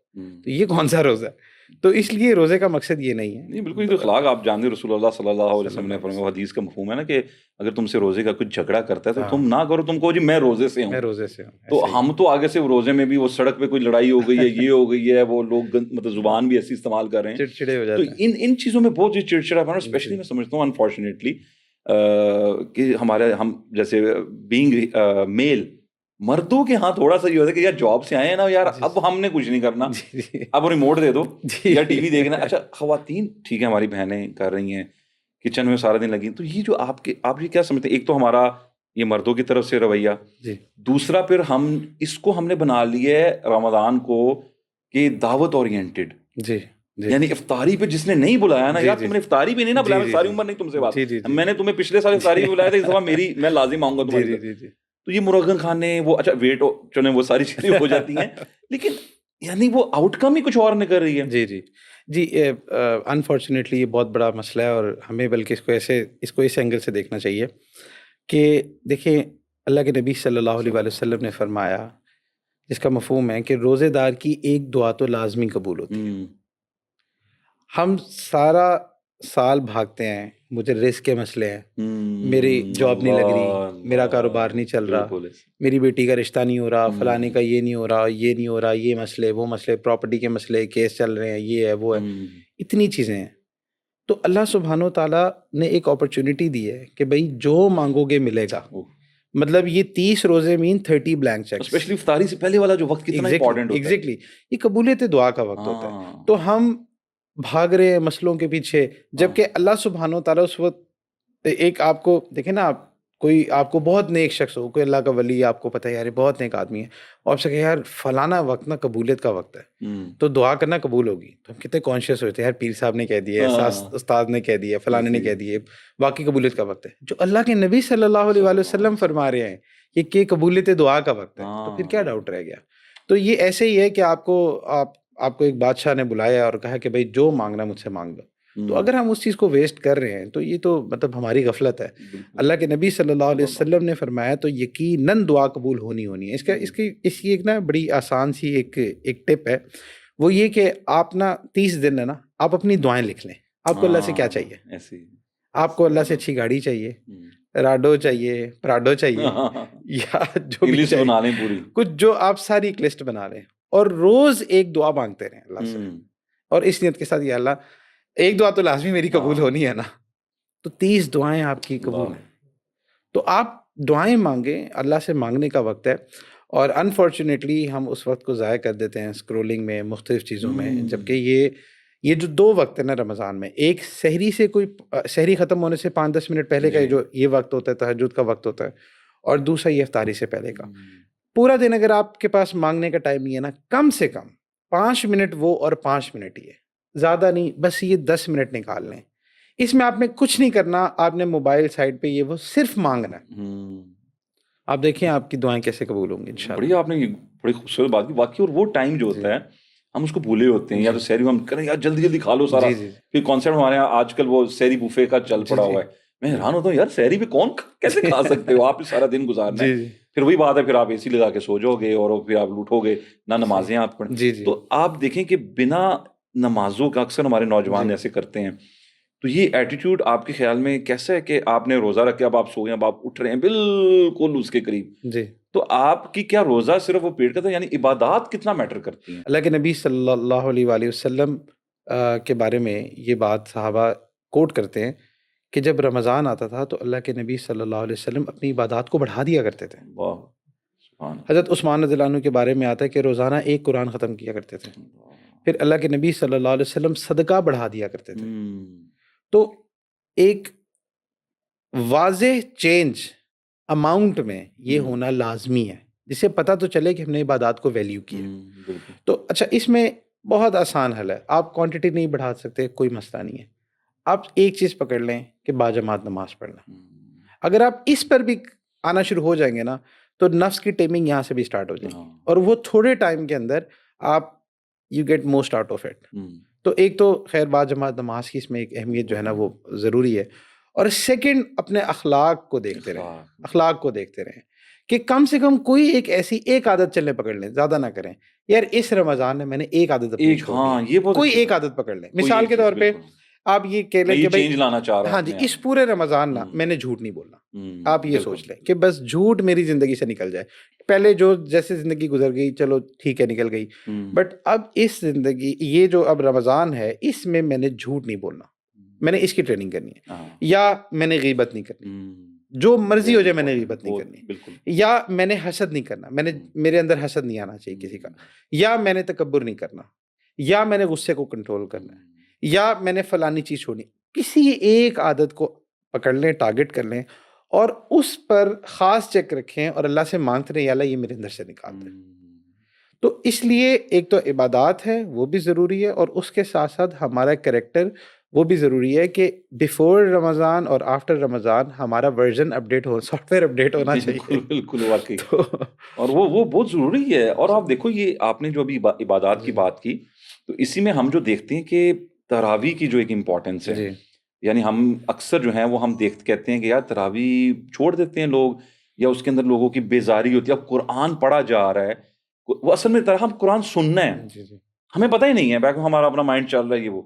تو یہ کون سا روزہ ہے؟ تو اس لیے روزے کا مقصد یہ نہیں ہے. نہیں بالکل، تو اخلاق آپ جانتے رسول اللہ صلی اللہ علیہ وسلم نے فرمایا، حدیث کا مفہوم ہے نا کہ اگر تم سے روزے کا کچھ جھگڑا کرتا ہے تو تم نہ کرو، تم کہو جی میں روزے سے ہوں، میں روزے سے ہوں. تو ہم تو آگے سے روزے میں بھی وہ سڑک پہ کوئی لڑائی ہو گئی ہے، یہ ہو گئی ہے، وہ لوگ مطلب زبان بھی ایسی استعمال کر رہے ہیں، چڑچڑے ہو جاتے ہیں. تو ان چیزوں میں بہت چڑچڑا پن، اسپیشلی میں سمجھتا ہوں انفارچونیٹلی کہ ہم جیسے بینگ میل مردوں کے ہاں تھوڑا سا یہ ہوتا ہے کہ یار جاب سے آئے ہیں نا یار، اب ہم نے کچھ نہیں کرنا، اب ریموٹ دے دو یا ٹی وی دیکھنا. اچھا خواتین ٹھیک ہے ہماری بہنیں کر رہی ہیں کچن میں سارا دن لگی. تو یہ جو آپ یہ کیا سمجھتے ہیں؟ ایک تو ہمارا یہ مردوں کی طرف سے رویہ جی, دوسرا پھر ہم نے بنا لیا ہے رمضان کو کہ دعوت اورینٹڈ. جی, یعنی افطاری پہ جس نے نہیں بلایا نا یار, تم نے افطاری پہ نہیں نا بلایا, ساری عمر نہیں تم سے بات, میں نے تمہیں پچھلے سال افطاری پہ بلایا تھا, اس دفعہ میں لازم آؤں گا تمہاری. تو یہ مرغن کھانے وہ اچھا ویٹ چنے وہ ساری چیزیں ہو جاتی ہیں, لیکن یعنی وہ آؤٹ کم ہی کچھ اور نکل رہی ہے. جی, انفارچونیٹلی یہ بہت بڑا مسئلہ ہے, اور ہمیں بلکہ اس کو اس اینگل سے دیکھنا چاہیے کہ دیکھیں اللہ کے نبی صلی اللہ علیہ وسلم نے فرمایا, جس کا مفہوم ہے کہ روزے دار کی ایک دعا تو لازمی قبول ہوتی ہے. ہم سارا سال بھاگتے ہیں, مجھے رزق کے مسئلے ہیں, میری جاب نہیں لگ رہی, میرا کاروبار نہیں چل رہا, میری بیٹی کا رشتہ نہیں ہو رہا, فلانے کا یہ نہیں ہو رہا, یہ نہیں ہو رہا, یہ مسئلے وہ مسئلے, پراپرٹی کے مسئلے, کیس چل رہے ہیں, یہ ہے وہ ہے, اتنی چیزیں ہیں. تو اللہ سبحانہ و تعالیٰ نے ایک اپرچونٹی دی ہے کہ بھائی جو مانگو گے ملے گا. مطلب یہ 30 روزے مین 30 بلینک چیک, اسپیشلی افطاری سے پہلے والا جو وقت کتنا امپورٹنٹ ہوتا ہے. ایگزیکٹلی, یہ قبولیت دعا کا وقت ہوتا ہے. تو ہم بھاگ رہے ہیں مسئلوں کے پیچھے, جبکہ اللہ سبحانہ و تعالیٰ اس وقت ایک آپ کو دیکھیں نا, آپ کو بہت نیک شخص ہو, کوئی اللہ کا ولی, آپ کو پتہ ہے یار بہت نیک آدمی ہے, اور آپ سے کہ یار فلانا وقت نا قبولیت کا وقت ہے, تو دعا کرنا قبول ہوگی. تو ہم کتنے کانشیس ہوتے ہیں یار, پیر صاحب نے کہہ دیا, استاد نے کہہ دیا, فلانے نے کہہ دیے, واقعی قبولیت کا وقت ہے. جو اللہ کے نبی صلی اللہ علیہ وسلم فرما رہے ہیں یہ کہ قبولیت دعا کا وقت ہے, تو پھر کیا ڈاؤٹ رہ گیا. تو یہ ایسے ہی ہے کہ آپ کو ایک بادشاہ نے بلایا اور کہا کہ بھائی جو مانگنا مجھ سے مانگ لو. تو اگر ہم اس چیز کو ویسٹ کر رہے ہیں تو یہ تو مطلب ہماری غفلت ہے. اللہ کے نبی صلی اللہ علیہ وسلم نے فرمایا تو یقیناً دعا قبول ہونی ہے. اس کی ایک نا بڑی آسان سی ایک ٹپ ہے, وہ یہ کہ آپ نا 30 دن ہے نا, آپ اپنی دعائیں لکھ لیں. آپ کو اللہ سے کیا چاہیے؟ آپ کو اللہ سے اچھی گاڑی چاہیے, راڈو چاہیے, پراڈو چاہیے, یا جو بھی چاہیے, کچھ جو آپ ساری ایک لسٹ بنا لیں, اور روز ایک دعا مانگتے رہیں اللہ سے, اور اس نیت کے ساتھ یا اللہ ایک دعا تو لازمی میری قبول ہونی ہے نا, تو 30 دعائیں آپ کی قبول ہیں. تو آپ دعائیں مانگیں, اللہ سے مانگنے کا وقت ہے. اور انفارچونیٹلی ہم اس وقت کو ضائع کر دیتے ہیں اسکرولنگ میں, مختلف چیزوں میں, جبکہ یہ جو 2 وقت ہے نا رمضان میں, ایک سحری ختم ہونے سے 5-10 منٹ پہلے کا جو یہ وقت ہوتا ہے, تہجد کا وقت ہوتا ہے, اور دوسرا یہ افطاری سے پہلے کا. پورا دن اگر آپ کے پاس مانگنے کا ٹائم نہیں ہے نا, کم سے کم 5 منٹ وہ اور 5 منٹ یہ, زیادہ نہیں, بس یہ 10 منٹ نکال لیں. اس میں آپ نے کچھ نہیں کرنا, آپ نے موبائل سائڈ پہ یہ وہ صرف مانگنا ہے. آپ دیکھیں آپ کی دعائیں کیسے قبول ہوں گی انشاءاللہ. بڑی آپ نے بڑی خوبصورت بات کی واقعی. اور وہ ٹائم جو ہوتا ہے ہم اس کو بھولے ہوتے ہیں, یا تو سحری ہم کریں یار جلدی جلدی کھا لو سارا. پھر کانسیپٹ ہمارے یہاں آج کل وہ سحری بوفے کا چل پڑا ہوا ہے. میں حیران ہوتا ہوں یار سحری پہ کون کیسے کھا سکتے ہو, آپ سارا دن گزارنا ہے. پھر وہی بات ہے, پھر آپ اے سی لگا کے سو جاؤ گے, اور پھر آپ لوٹو گے, نہ نمازیں آپ پڑھیں. تو آپ دیکھیں کہ بنا نمازوں کا اکثر ہمارے نوجوان ایسے کرتے ہیں. تو یہ ایٹیٹیوڈ آپ کے خیال میں کیسا ہے کہ آپ نے روزہ رکھ کے اب آپ سو گئے, اب آپ اٹھ رہے ہیں بالکل اس کے قریب, تو آپ کی کیا روزہ صرف وہ پیٹ کا تھا, یعنی عبادات کتنا میٹر کرتی ہیں؟ اللہ کے نبی صلی اللہ علیہ وسلم کے بارے میں یہ بات صحابہ کوٹ کرتے ہیں کہ جب رمضان آتا تھا تو اللہ کے نبی صلی اللہ علیہ وسلم اپنی عبادات کو بڑھا دیا کرتے تھے. حضرت عثمان رضی اللہ عنہ کے بارے میں آتا ہے کہ روزانہ 1 قرآن ختم کیا کرتے تھے. پھر اللہ کے نبی صلی اللہ علیہ وسلم صدقہ بڑھا دیا کرتے تھے. تو ایک واضح چینج اماؤنٹ میں یہ ہونا لازمی ہے, جس سے پتہ تو چلے کہ ہم نے عبادات کو ویلیو کی ہے. تو اچھا, اس میں بہت آسان حل ہے, آپ کوانٹٹی نہیں بڑھا سکتے, کوئی مسئلہ نہیں ہے. آپ ایک چیز پکڑ لیں کہ باجماعت نماز پڑھنا. اگر آپ اس پر بھی آنا شروع ہو جائیں گے نا, تو نفس کی ٹیمنگ یہاں سے بھی سٹارٹ ہو جائے گی, اور وہ تھوڑے ٹائم کے اندر آپ you get most out of it. تو ایک تو خیر باجماعت نماز کی اس میں ایک اہمیت جو ہے نا وہ ضروری ہے. اور سیکنڈ, اپنے اخلاق کو دیکھتے رہیں کہ کم سے کم کوئی ایک عادت چلنے پکڑ لیں, زیادہ نہ کریں. یار اس رمضان میں نے ایک عادت کوئی ایک عادت پکڑ لیں. مثال کے طور پہ آپ یہ کہہ لیں کہ چینج لانا چاہ رہا ہوں, ہاں جی, اس پورے رمضان نا میں نے جھوٹ نہیں بولنا. آپ یہ سوچ لیں کہ بس جھوٹ میری زندگی سے نکل جائے. پہلے جو جیسے زندگی گزر گئی چلو ٹھیک ہے نکل گئی, بٹ اب اس زندگی یہ جو اب رمضان ہے اس میں نے جھوٹ نہیں بولنا, میں نے اس کی ٹریننگ کرنی ہے. یا میں نے غیبت نہیں کرنی, جو مرضی ہو جائے میں نے غیبت نہیں کرنی. یا میں نے حسد نہیں کرنا, میرے اندر حسد نہیں آنا چاہیے کسی کا. یا میں نے تکبر نہیں کرنا. یا میں نے غصے کو کنٹرول کرنا ہے. یا میں نے فلانی چیز چھوڑنی. کسی ایک عادت کو پکڑ لیں, ٹارگٹ کر لیں اور اس پر خاص چیک رکھیں اور اللہ سے مانگتے رہیں, یا اللہ یہ میرے اندر سے نکال دیں. تو اس لیے ایک تو عبادات ہے وہ بھی ضروری ہے, اور اس کے ساتھ ساتھ ہمارا کریکٹر وہ بھی ضروری ہے کہ بیفور رمضان اور آفٹر رمضان ہمارا version update who, soft where update ہونا چاہیے. بالکل واقعی. اور وہ بہت ضروری ہے. اور آپ دیکھو, یہ آپ نے جو ابھی عبادات کی بات کی, تو اسی میں ہم جو دیکھتے ہیں کہ تراویح کی جو ایک امپورٹنس ہے, یعنی ہم اکثر جو ہیں وہ ہم کہتے ہیں کہ یار تراویح چھوڑ دیتے ہیں لوگ, یا اس کے اندر لوگوں کی بیزاری ہوتی ہے. اب قرآن پڑھا جا رہا ہے, وہ اصل میں ہم قرآن سننا ہے, ہمیں پتہ ہی نہیں ہے, بیک ہمارا اپنا مائنڈ چل رہا ہے. وہ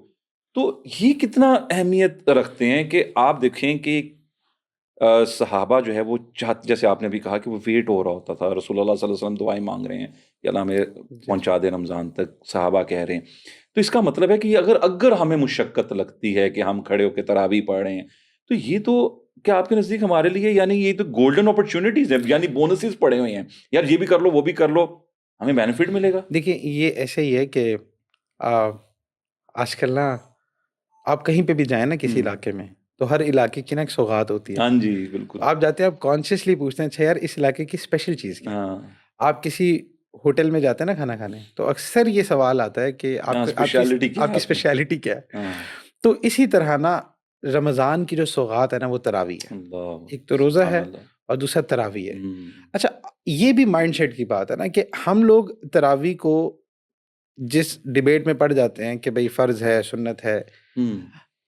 تو یہ کتنا اہمیت رکھتے ہیں کہ آپ دیکھیں کہ صحابہ جو ہے وہ جیسے آپ نے بھی کہا کہ وہ ویٹ ہو رہا ہوتا تھا, رسول اللہ صلی اللہ علیہ وسلم دعائیں مانگ رہے ہیں کہ اللہ ہمیں پہنچا دے رمضان تک, صحابہ کہہ رہے ہیں. تو اس کا مطلب ہے کہ اگر ہمیں مشقت لگتی ہے کہ ہم کھڑے ہو کے تراویح پڑھ رہے ہیں, تو یہ تو کیا آپ کے نزدیک ہمارے لیے یعنی یہ تو گولڈن اپرچونٹیز ہیں, یعنی بونسز پڑے ہوئے ہیں, یار یہ بھی کر لو وہ بھی کر لو, ہمیں بینیفٹ ملے گا. دیکھیں یہ ایسے ہی ہے کہ آج کل نا آپ کہیں پہ بھی جائیں نا کسی علاقے میں, تو ہر علاقے کی نا ایک سوغات ہوتی ہے. ہاں جی بالکل. آپ جاتے ہیں, آپ کانشیسلی پوچھتے ہیں اچھا یار اس علاقے کی اسپیشل چیز کیا. آپ کسی ہوٹل میں جاتے ہیں نا کھانا کھانے, تو اکثر یہ سوال آتا ہے کہ آپ کی اسپیشلٹی کیا ہے. تو اسی طرح نا رمضان کی جو سوغات ہے نا وہ تراویح ہے. ایک تو روزہ ہے اور دوسرا تراویح ہے. اچھا یہ بھی مائنڈ سیٹ کی بات ہے نا کہ ہم لوگ تراویح کو جس ڈیبیٹ میں پڑ جاتے ہیں کہ بھئی فرض ہے, سنت ہے,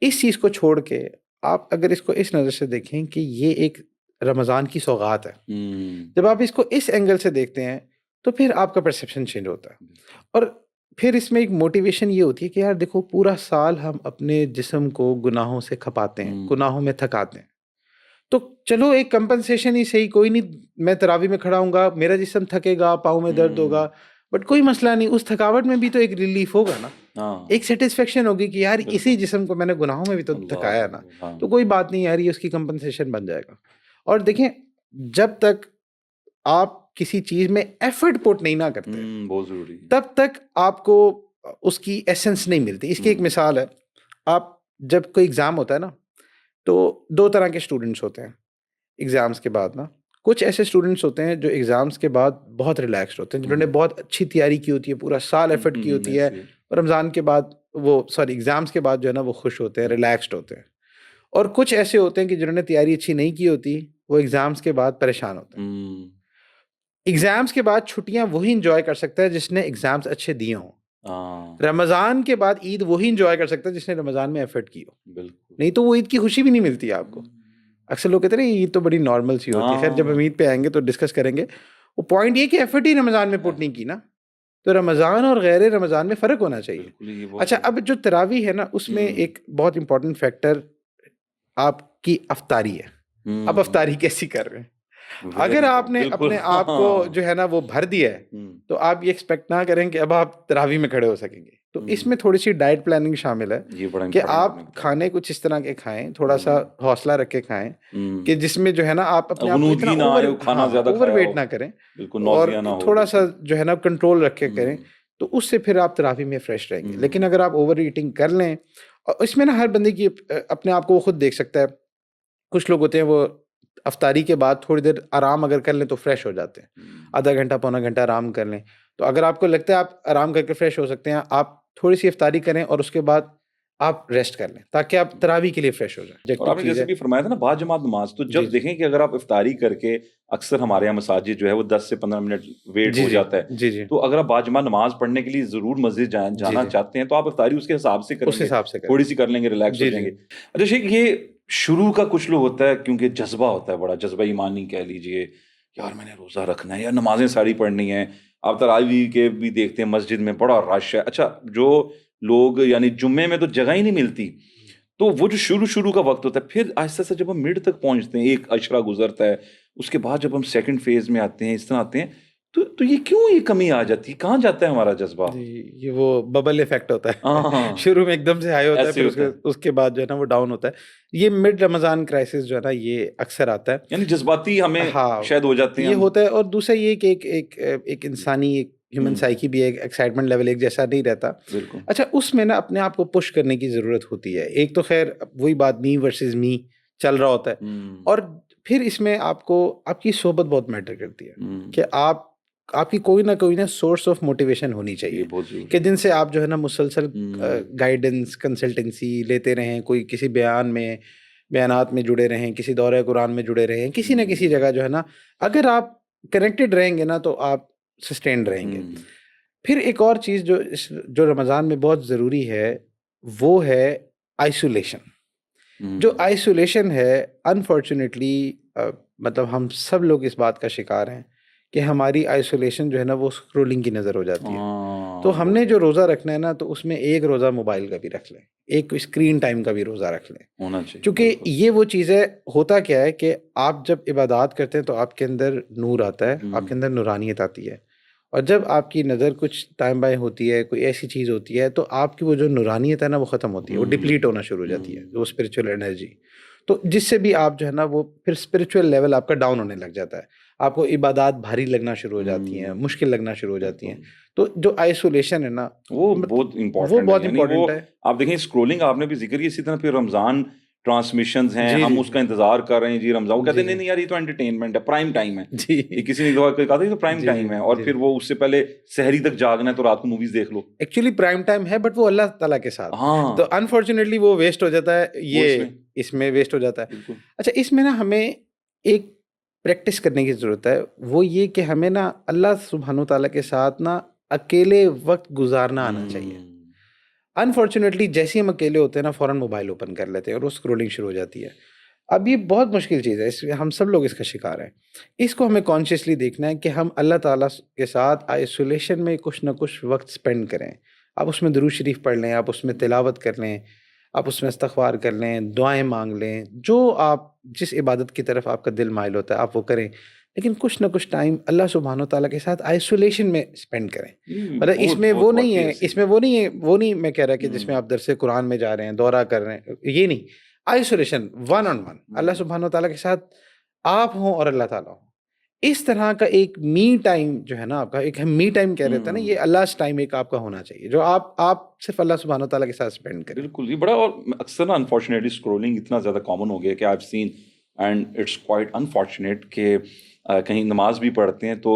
اس چیز کو چھوڑ کے آپ اگر اس کو اس نظر سے دیکھیں کہ یہ ایک رمضان کی سوغات ہے, جب آپ اس کو اس اینگل سے دیکھتے ہیں تو پھر آپ کا پرسیپشن چینج ہوتا ہے. اور پھر اس میں ایک موٹیویشن یہ ہوتی ہے کہ یار دیکھو پورا سال ہم اپنے جسم کو گناہوں سے کھپاتے ہیں, گناہوں میں تھکاتے ہیں, تو چلو ایک کمپنسیشن ہی صحیح, کوئی نہیں میں تراویح میں کھڑا ہوں گا, میرا جسم تھکے گا, پاؤں میں درد ہوگا, بٹ کوئی مسئلہ نہیں, اس تھکاوٹ میں بھی تو ایک ریلیف ہوگا نا, ایک سیٹسفیکشن ہوگی کہ یار اسی جسم کو میں نے گناہوں میں بھی تو تھکایا نا, تو کوئی بات نہیں یار یہ اس کی کمپنسیشن بن جائے گا. اور دیکھیں جب تک آپ کسی چیز میں ایفرٹ پٹ نہیں نہ کرتے, بہت ضروری, تب تک آپ کو اس کی ایسنس نہیں ملتی. اس کی ایک مثال ہے, آپ جب کوئی ایگزام ہوتا ہے نا, تو دو طرح کے اسٹوڈنٹس ہوتے ہیں ایگزامس کے بعد نا. کچھ ایسے اسٹوڈنٹس ہوتے ہیں جو ایگزامس کے بعد بہت ریلیکسڈ ہوتے ہیں, جنہوں نے بہت اچھی تیاری کی ہوتی ہے, پورا سال ایفرٹ کی ہوتی ہے, اور رمضان کے بعد ایگزامس کے بعد جو ہے نا وہ خوش ہوتے ہیں, ریلیکسڈ ہوتے ہیں. اور کچھ ایسے ہوتے ہیں کہ جنہوں نے تیاری اچھی نہیں کی ہوتی, وہ ایگزامس کے بعد پریشان ہوتے ہیں. ایگزامس کے بعد چھٹیاں وہی انجوائے کر سکتا ہے جس نے ایگزامس اچھے دیے ہوں. رمضان کے بعد عید وہی انجوائے کر سکتا ہے جس نے رمضان میں ایفرٹ کی ہو, نہیں تو وہ عید کی خوشی بھی نہیں ملتی آپ کو. اکثر لوگ کہتے ہیں عید تو بڑی نارمل سی ہوتی ہے. خیر جب ہم عید پہ آئیں گے تو ڈسکس کریں گے. وہ پوائنٹ یہ کہ ایفرٹ ہی رمضان میں پٹ نہیں کی نا, تو رمضان اور غیر رمضان میں فرق ہونا چاہیے. اچھا اب جو تراویح ہے نا, اس میں ایک بہت امپورٹنٹ فیکٹر آپ کی افطاری ہے. اب افطاری کیسی کر رہے ہیں؟ اگر آپ نے اپنے آپ کو جو ہے نا وہ بھر دیا ہے, تو آپ یہ ایکسپیکٹ نہ کریں کہ اب آپ تراویح میں کھڑے ہو سکیں گے. تو اس میں تھوڑی سی ڈائٹ پلاننگ شامل ہے کہ آپ کھانے کچھ اس طرح کے کھائیں, تھوڑا سا حوصلہ رکھ کے کھائیں, کہ جس میں جو ہے نا آپ اپنے آپ کو اوور ویٹ نہ کریں, اور تھوڑا سا جو ہے نا کنٹرول رکھ کے کریں, تو اس سے پھر آپ تراویح میں فریش رہیں گے. لیکن اگر آپ اوور ایٹنگ کر لیں, اور اس میں نا ہر بندے کی اپنے آپ کو وہ خود دیکھ سکتا ہے. کچھ لوگ ہوتے ہیں وہ افطاری کے بعد تھوڑی دیر آرام اگر کر لیں تو فریش ہو جاتے ہیں, آدھا گھنٹہ پونا گھنٹہ آرام کر لیں. تو اگر آپ کو لگتا ہے آپ آرام کر کے فریش ہو سکتے ہیں, آپ تھوڑی سی افطاری کریں اور اس کے بعد آپ ریسٹ کر لیں, تاکہ آپ تراویح کے لیے فریش ہو جائیں. اور آپ نے جیسے بھی فرمایا تھا نا با جماعت نماز, تو جب دیکھیں کہ اگر آپ افطاری کر کے, اکثر ہمارے یہاں مساجد جو ہے وہ 10 سے 15 منٹ ویٹ ہو جاتا ہے, تو اگر آپ با جماعت نماز پڑھنے کے لیے ضرور مسجد جانا چاہتے ہیں, تو آپ افطاری اس کے حساب سے کریں گے, تھوڑی سی کر لیں گے, ریلیکس ہو جائیں گے. اچھا شیخ, یہ شروع کا کچھ لوگ ہوتا ہے کیونکہ جذبہ ہوتا ہے, بڑا جذبہ ایمانی کہہ لیجئے, یار میں نے روزہ رکھنا ہے یا نمازیں ساری پڑھنی ہیں. آپ تراویح کے بھی دیکھتے ہیں مسجد میں بڑا رش ہے. اچھا جو لوگ یعنی جمعے میں تو جگہ ہی نہیں ملتی, تو وہ جو شروع کا وقت ہوتا ہے, پھر آہستہ سے جب ہم مڈ تک پہنچتے ہیں, ایک عشرہ گزرتا ہے, اس کے بعد جب ہم سیکنڈ فیز میں آتے ہیں, اس طرح آتے ہیں, تو یہ کیوں یہ کمی آ جاتی ہے, کہاں جاتا ہے ہمارا جذبہ؟ یہ وہ ببل ایفیکٹ ہوتا ہے, شروع میں ایک دم سے ہائی ہوتا ہے, پھر اس کے بعد جو ہے نا وہ ڈاؤن ہوتا ہے. یہ مڈ رمضان کرائسس جو ہے نا یہ اکثر آتا ہے, یعنی جذباتی ہمیں شاید ہو جاتے ہیں, یہ ہوتا ہے. اور دوسرا یہ کہ ایک انسانی ایک ہیومن سائیکی بھی ایک ایکسائٹمنٹ لیول ایک جیسا نہیں رہتا. اچھا اس میں نا اپنے آپ کو پش کرنے کی ضرورت ہوتی ہے. ایک تو خیر وہی بات می ورسز می چل رہا ہوتا ہے, اور پھر اس میں آپ کو آپ کی صحبت بہت میٹر کرتی ہے کہ آپ کی کوئی نہ سورس آف موٹیویشن ہونی چاہیے کہ جن سے آپ جو ہے نا مسلسل گائیڈنس کنسلٹنسی لیتے رہیں, کوئی کسی بیانات میں جڑے رہیں, کسی دورہ قرآن میں جڑے رہیں, کسی نہ کسی جگہ جو ہے نا اگر آپ کنیکٹڈ رہیں گے نا تو آپ سسٹینڈ رہیں گے. پھر ایک اور چیز جو رمضان میں بہت ضروری ہے وہ ہے آئسولیشن. جو آئسولیشن ہے انفارچونیٹلی مطلب ہم سب لوگ اس بات کا شکار ہیں کہ ہماری آئسولیشن جو ہے نا وہ اسکرولنگ کی نظر ہو جاتی ہے. تو ہم نے جو روزہ رکھنا ہے نا تو اس میں ایک روزہ موبائل کا بھی رکھ لیں, ایک اسکرین ٹائم کا بھی روزہ رکھ لیں ہونا چاہیے. کیونکہ یہ وہ چیز ہے, ہوتا کیا ہے کہ آپ جب عبادات کرتے ہیں تو آپ کے اندر نور آتا ہے, آپ کے اندر نورانیت آتی ہے, اور جب آپ کی نظر کچھ ٹائم بائیں ہوتی ہے, کوئی ایسی چیز ہوتی ہے تو آپ کی وہ جو نورانیت ہے نا وہ ختم ہوتی ہے, وہ ڈپلیٹ ہونا شروع ہو جاتی ہے, وہ اسپرچل انرجی. تو جس سے بھی آپ جو ہے نا وہ پھر اسپرچل لیول آپ کا ڈاؤن ہونے لگ جاتا ہے, آپ کو عبادات بھاری لگنا شروع ہو جاتی ہیں, مشکل لگنا شروع ہو جاتی ہیں. تو جو آئسولیشن ہے نا وہ بہت امپورٹنٹ ہے. آپ دیکھیں اسکرولنگ آپ نے بھی ذکر کی, اسی طرح پھر رمضان ٹرانسمیشنز ہیں, ہم اس کا انتظار کر رہے ہیں جی رمضان, وہ کہتے ہیں نہیں یار یہ تو انٹرٹینمنٹ ہے, پرائم ٹائم ہے. یہ کسی نے کہا تھا یہ تو پرائم ٹائم ہے, اور پھر وہ اس سے پہلے سحری تک جاگنا ہے تو رات کو موویز دیکھ لو. ایکچولی پرائم ٹائم ہے بٹ وہ اللہ تعالیٰ کے ساتھ, تو انفارچونیٹلی وہ ویسٹ ہو جاتا ہے, یہ اس میں ویسٹ ہو جاتا ہے. اچھا اس میں نا ہمیں ایک پریکٹس کرنے کی ضرورت ہے, وہ یہ کہ ہمیں نا اللہ سبحانہ تعالیٰ کے ساتھ نا اکیلے وقت گزارنا آنا چاہیے. انفارچونیٹلی جیسے ہم اکیلے ہوتے ہیں نا فوراً موبائل اوپن کر لیتے ہیں اور وہ اسکرولنگ شروع ہو جاتی ہے. اب یہ بہت مشکل چیز ہے, ہم سب لوگ اس کا شکار ہیں. اس کو ہمیں کانشیسلی دیکھنا ہے کہ ہم اللہ تعالیٰ کے ساتھ آئسولیشن میں کچھ نہ کچھ وقت اسپینڈ کریں. آپ اس میں درود شریف پڑھ لیں, آپ اس میں تلاوت کر لیں, آپ اس میں استغفار کر لیں, دعائیں مانگ لیں, جو آپ جس عبادت کی طرف آپ کا دل مائل ہوتا ہے آپ وہ کریں, لیکن کچھ نہ کچھ ٹائم اللہ سبحانہ تعالیٰ کے ساتھ آئسولیشن میں اسپینڈ کریں. مطلب اس میں وہ نہیں ہے, وہ نہیں میں کہہ رہا کہ جس میں آپ درس قرآن میں جا رہے ہیں, دورہ کر رہے ہیں, یہ نہیں. آئسولیشن ون آن ون اللہ سبحانہ تعالیٰ کے ساتھ آپ ہوں اور اللہ تعالیٰ ہوں. اس طرح کا ایک می ٹائم جو ہے نا آپ کا, ایک ہم می ٹائم کہہ رہے تھے نا, یہ اللہ ٹائم ایک آپ کا ہونا چاہیے جو آپ صرف اللہ سبحانہ تعالیٰ کے ساتھ اسپینڈ کریں. بالکل, یہ بڑا, اور اکثر نا انفارچونیٹلی اسکرولنگ اتنا زیادہ کامن ہو گیا کہ I have seen and it's quite unfortunate کہ کہیں نماز بھی پڑھتے ہیں تو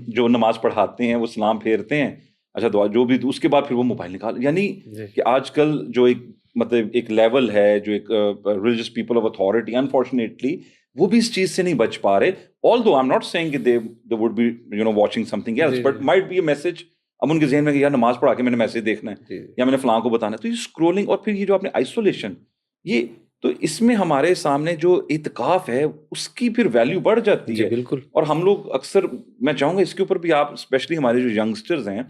جو نماز پڑھاتے ہیں وہ سلام پھیرتے ہیں, اچھا دعا جو بھی, اس کے بعد پھر وہ موبائل نکال, یعنی کہ آج کل جو ایک مطلب ایک لیول ہے جو ایک religious people of authority, unfortunately وہ بھی اس چیز سے نہیں بچ پا رہے. although I'm not saying that they would be watching something else, but might be a message اب ان کے ذہن میں کہ یار نماز پڑھا کے میں نے میسج دیکھنا ہے یا میں نے فلاں کو بتانا ہے. تو یہ اسکرولنگ اور پھر یہ جو آپ نے آئسولیشن, یہ تو اس میں ہمارے سامنے جو اعتکاف ہے اس کی پھر ویلیو بڑھ جاتی ہے. بالکل. اور ہم لوگ اکثر, میں چاہوں گا اس کے اوپر بھی آپ اسپیشلی ہمارے جو ینگسٹرز ہیں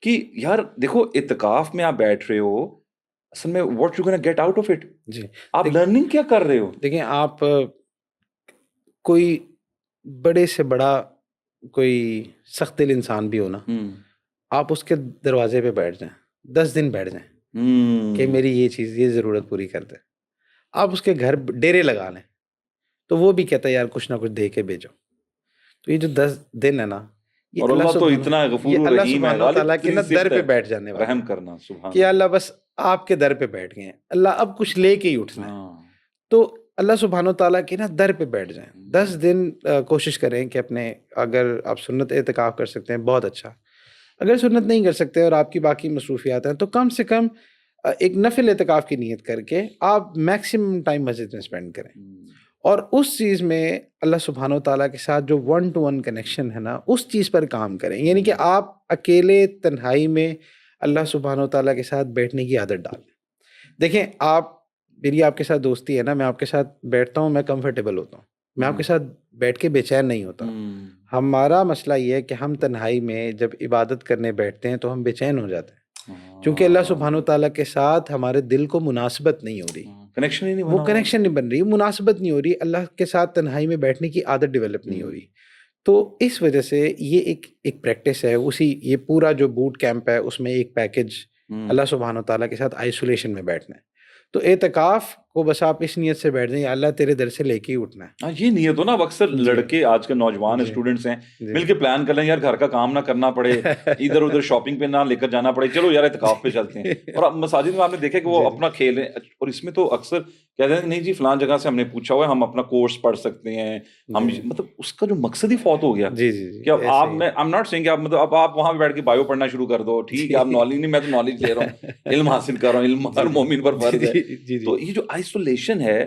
کہ یار دیکھو اعتکاف میں آپ بیٹھ رہے ہو, اصل میں what you gonna get out of it, آپ لرننگ کیا کر رہے ہو. دیکھیں آپ کوئی بڑے سے بڑا کوئی سخت دل انسان بھی ہو نا, آپ اس کے دروازے پہ بیٹھ جائیں, 10 دن بیٹھ جائیں کہ میری یہ چیز, یہ ضرورت پوری کر دے, آپ اس کے گھر ڈیرے لگا لیں تو وہ بھی کہتا ہے یار کچھ نہ کچھ دے کے بھیجو. تو یہ جو 10 دن ہے نا, یہ اللہ تو اتنا غفور و رحیم ہے, اللہ تعالیٰ کے نا در پہ بیٹھ جانے والا, رحم کرنا, سبحان کہ اللہ بس آپ کے در پہ بیٹھ گئے ہیں, اللہ اب کچھ لے کے ہی اٹھنا ہے. تو اللہ سبحانہ تعالیٰ کے نا در پہ بیٹھ جائیں, 10 دن کوشش کریں کہ اپنے, اگر آپ سنت اعتکاف کر سکتے ہیں بہت اچھا, اگر سنت نہیں کر سکتے اور آپ کی باقی مصروفیات ہیں تو کم سے کم ایک نفل اعتکاف کی نیت کر کے آپ میکسیمم ٹائم مسجد میں اسپینڈ کریں, اور اس چیز میں اللہ سبحانہ تعالیٰ کے ساتھ جو 1-to-1 کنیکشن ہے نا اس چیز پر کام کریں. یعنی کہ آپ اکیلے تنہائی میں اللہ سبحانہ تعالیٰ کے ساتھ بیٹھنے کی عادت ڈالیں. دیکھیں میری آپ کے ساتھ دوستی ہے نا, میں آپ کے ساتھ بیٹھتا ہوں, میں کمفرٹیبل ہوتا ہوں, میں آپ کے ساتھ بیٹھ کے بے چین نہیں ہوتا. ہمارا مسئلہ یہ ہے کہ ہم تنہائی میں جب عبادت کرنے بیٹھتے ہیں تو ہم بے چین ہو جاتے ہیں, کیونکہ اللہ سبحانہ تعالیٰ کے ساتھ ہمارے دل کو مناسبت نہیں ہو رہی, وہ کنیکشن نہیں بن رہی, مناسبت نہیں ہو رہی, اللہ کے ساتھ تنہائی میں بیٹھنے کی عادت ڈیولپ نہیں ہو رہی. تو اس وجہ سے یہ ایک پریکٹس ہے, یہ پورا جو بوٹ کیمپ ہے اس میں ایک پیکج اللہ سبحانہ تعالیٰ کے ساتھ آئسولیشن میں بیٹھنا ہے. تو اعتکاف کو بس آپ اس نیت سے بیٹھ جائیں اللہ تیرے در سے لے کے ہی اٹھنا ہے. ہاں یہ نیت ہو نا. اب اکثر لڑکے آج کے نوجوان اسٹوڈنٹس ہیں مل کے پلان کر لیں یار گھر کا کام نہ کرنا پڑے, ادھر ادھر شاپنگ پہ نہ لے کر جانا پڑے, چلو یار اعتکاف پہ چلتے ہیں. اور اب مساجد میں آپ نے دیکھا کہ وہ اپنا کھیل ہے, اور اس میں تو اکثر کہتے ہیں کہ نہیں جی فلان جگہ سے ہم نے پوچھا ہوا ہے ہم اپنا کورس پڑھ سکتے ہیں, ہم مطلب اس کا جو مقصد ہی فوت ہو گیا. کہ اب آپ میں I'm not saying کہ آپ مطلب اب آپ وہاں پہ بیٹھ کے بایو پڑھنا شروع کر دو, ٹھیک ہے آپ نالج نہیں, میں تو نالج لے رہا ہوں, علم حاصل کر رہا ہوں, علم ہر مومن پر فرض ہے. تو یہ جو آئسولیشن ہے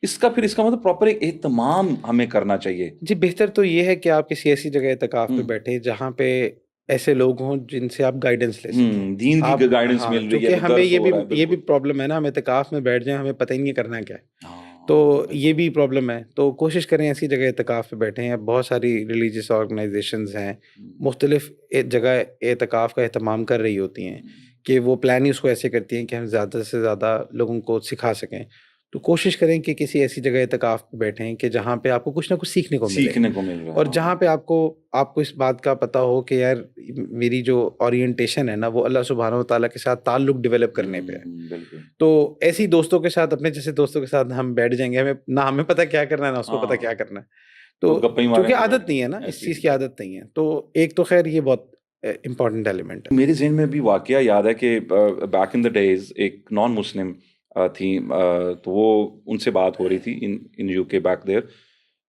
اس کا پھر اس کا مطلب پراپر ایک اہتمام ہمیں کرنا چاہیے. جی بہتر تو یہ ہے کہ آپ کسی ایسی جگہ اعتکاف پہ بیٹھے جہاں پہ ایسے لوگ ہوں جن سے آپ گائیڈنس لے سکیں, دین کی گائیڈنس مل رہی ہے. کیونکہ ہمیں یہ بھی پرابلم ہے نا, ہم اعتکاف میں بیٹھ جائیں ہمیں پتہ ہی نہیں کرنا کیا ہے, تو یہ بھی پرابلم ہے. تو کوشش کریں ایسی جگہ اعتکاف پہ بیٹھیں ہیں. بہت ساری ریلیجیس آرگنائزیشنز ہیں مختلف جگہ اعتکاف کا اہتمام کر رہی ہوتی ہیں کہ وہ پلان ہی اس کو ایسے کرتی ہیں کہ ہم زیادہ سے زیادہ لوگوں کو سکھا سکیں. تو کوشش کریں کہ کسی ایسی جگہ اعتکاف پہ بیٹھیں کہ جہاں پہ آپ کو کچھ نہ کچھ سیکھنے کو مل رہا ہے, اور جہاں پہ آپ کو اس بات کا پتہ ہو کہ یار میری جو اورینٹیشن ہے نا وہ اللہ سبحانہ و تعالیٰ کے ساتھ تعلق ڈیولپ کرنے پہ ہے. تو ایسی دوستوں کے ساتھ, اپنے جیسے دوستوں کے ساتھ ہم بیٹھ جائیں گے, ہمیں پتہ کیا کرنا ہے نہ اس کو پتہ کیا کرنا ہے. تو کیونکہ عادت نہیں ہے نا, اس چیز کی عادت نہیں ہے. تو ایک تو خیر یہ بہت امپورٹنٹ ایلیمنٹ ہے. میرے ذہن میں بھی واقعہ یاد ہے کہ بیک ان دا ڈیز ایک نان مسلم تھی, تو وہ ان سے بات ہو رہی تھی ان یو کے بیک دیر.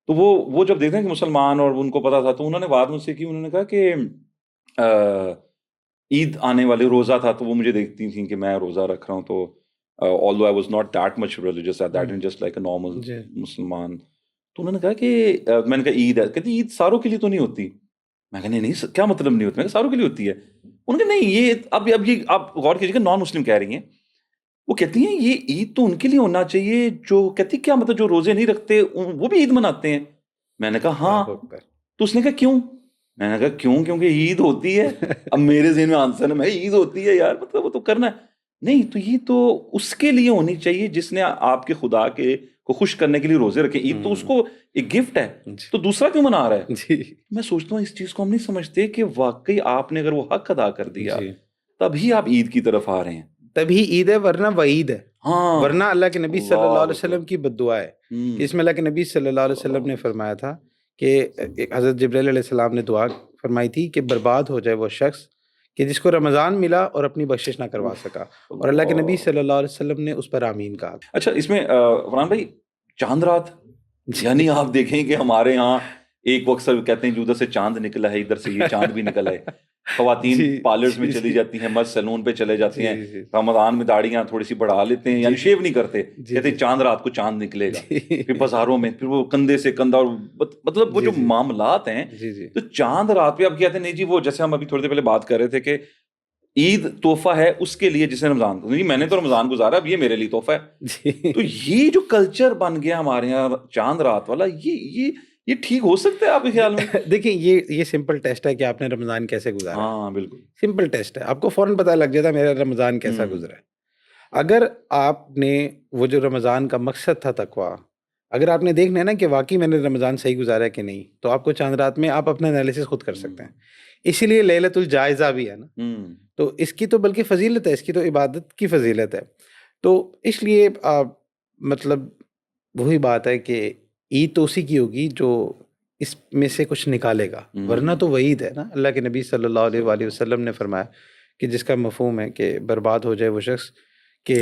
تو وہ جب دیکھتے ہیں کہ مسلمان اور ان کو پتا تھا, تو انہوں نے بات مجھ سے کی. انہوں نے کہا کہ عید آنے والے روزہ تھا, تو وہ مجھے دیکھتی تھیں کہ میں روزہ رکھ رہا ہوں. تو although I was not that much religious at that time, just like a normal مسلمان. تو انہوں نے کہا کہ میں نے کہا عید ہے, کہتی عید ساروں کے لیے تو نہیں ہوتی. میں کہا نہیں کیا مطلب نہیں ہوتی, میں کہا ساروں کے لیے ہوتی ہے. انہوں نے کہا نہیں یہ اب یہ آپ غور کیجیے کہ نان مسلم کہہ رہی ہیں. وہ کہتی ہیں یہ عید تو ان کے لیے ہونا چاہیے جو کہتی کیا مطلب جو روزے نہیں رکھتے وہ بھی عید مناتے ہیں. میں نے کہا ہاں. تو اس نے کہا کیوں؟ میں نے کہا کیوں کیونکہ عید ہوتی ہے. اب میرے ذہن میں آنسر ہے, میں عید ہوتی ہے یار مطلب وہ تو کرنا ہے. نہیں تو یہ تو اس کے لیے ہونی چاہیے جس نے آپ کے خدا کے کو خوش کرنے کے لیے روزے رکھے. عید تو اس کو ایک گفٹ ہے, تو دوسرا کیوں منا رہا ہے؟ میں سوچتا ہوں اس چیز کو ہم نہیں سمجھتے کہ واقعی آپ نے اگر وہ حق ادا کر دیا تبھی آپ عید کی طرف آ رہے ہیں, تبھی عید ہے, ورنہ وعید ہے. ورنہ اللہ کے نبی صلی اللہ علیہ وسلم کی بد دعا ہے. اس میں اللہ کے نبی صلی اللہ علیہ وسلم نے فرمایا تھا کہ حضرت جبرائیل علیہ السلام نے دعا فرمائی تھی کہ برباد ہو جائے وہ شخص کہ جس کو رمضان ملا اور اپنی بخشش نہ کروا سکا, اور اللہ کے نبی صلی اللہ علیہ وسلم نے اس پر آمین کہا. اچھا اس میں فرحان بھائی چاند رات, یعنی آپ دیکھیں کہ ہمارے ہاں ایک وقت سے کہتے ہیں ادھر سے چاند نکلا ہے, ادھر سے یہ چاند بھی نکلا ہے. خواتین پارلرز میں چلی جاتی ہیں, مرد سیلون پہ چلے جاتے ہیں, رمضان میں داڑیاں تھوڑی سی بڑھا لیتے ہیں, یعنی شیو نہیں کرتے, کہتے ہیں چاند رات کو چاند نکلے گا. پھر بازاروں میں پھر وہ کندھے سے کندھا, اور مطلب وہ جو معاملات ہیں. تو چاند رات پہ اب کہتے ہیں نہیں جی وہ جیسے ہم ابھی تھوڑی دیر پہلے بات کر رہے تھے کہ عید تحفہ ہے اس کے لیے جس نے رمضان, نہیں میں نے تو رمضان گزارا, اب یہ میرے لیے تحفہ ہے. تو یہ جو کلچر بن گیا ہمارے یہاں چاند رات والا, یہ ٹھیک ہو سکتا ہے آپ کے خیال میں؟ دیکھیں یہ سمپل ٹیسٹ ہے کہ آپ نے رمضان کیسے گزارا. ہاں بالکل سمپل ٹیسٹ ہے, آپ کو فوراً پتہ لگ جاتا ہے میرا رمضان کیسا گزرا ہے. اگر آپ نے وہ جو رمضان کا مقصد تھا تقویٰ, اگر آپ نے دیکھنا ہے نا کہ واقعی میں نے رمضان صحیح گزارا ہے کہ نہیں, تو آپ کو چاند رات میں آپ اپنا انالیسس خود کر سکتے ہیں. اسی لیے لیلۃ الجائزہ بھی ہے نا, تو اس کی تو بلکہ فضیلت ہے, اس کی تو عبادت کی فضیلت ہے. تو اس لیے مطلب وہی بات ہے کہ عید تو اسی کی ہوگی جو اس میں سے کچھ نکالے گا, ورنہ تو وعید ہے نا. اللہ کے نبی صلی اللہ علیہ وآلہ وسلم نے فرمایا کہ جس کا مفہوم ہے کہ برباد ہو جائے وہ شخص کہ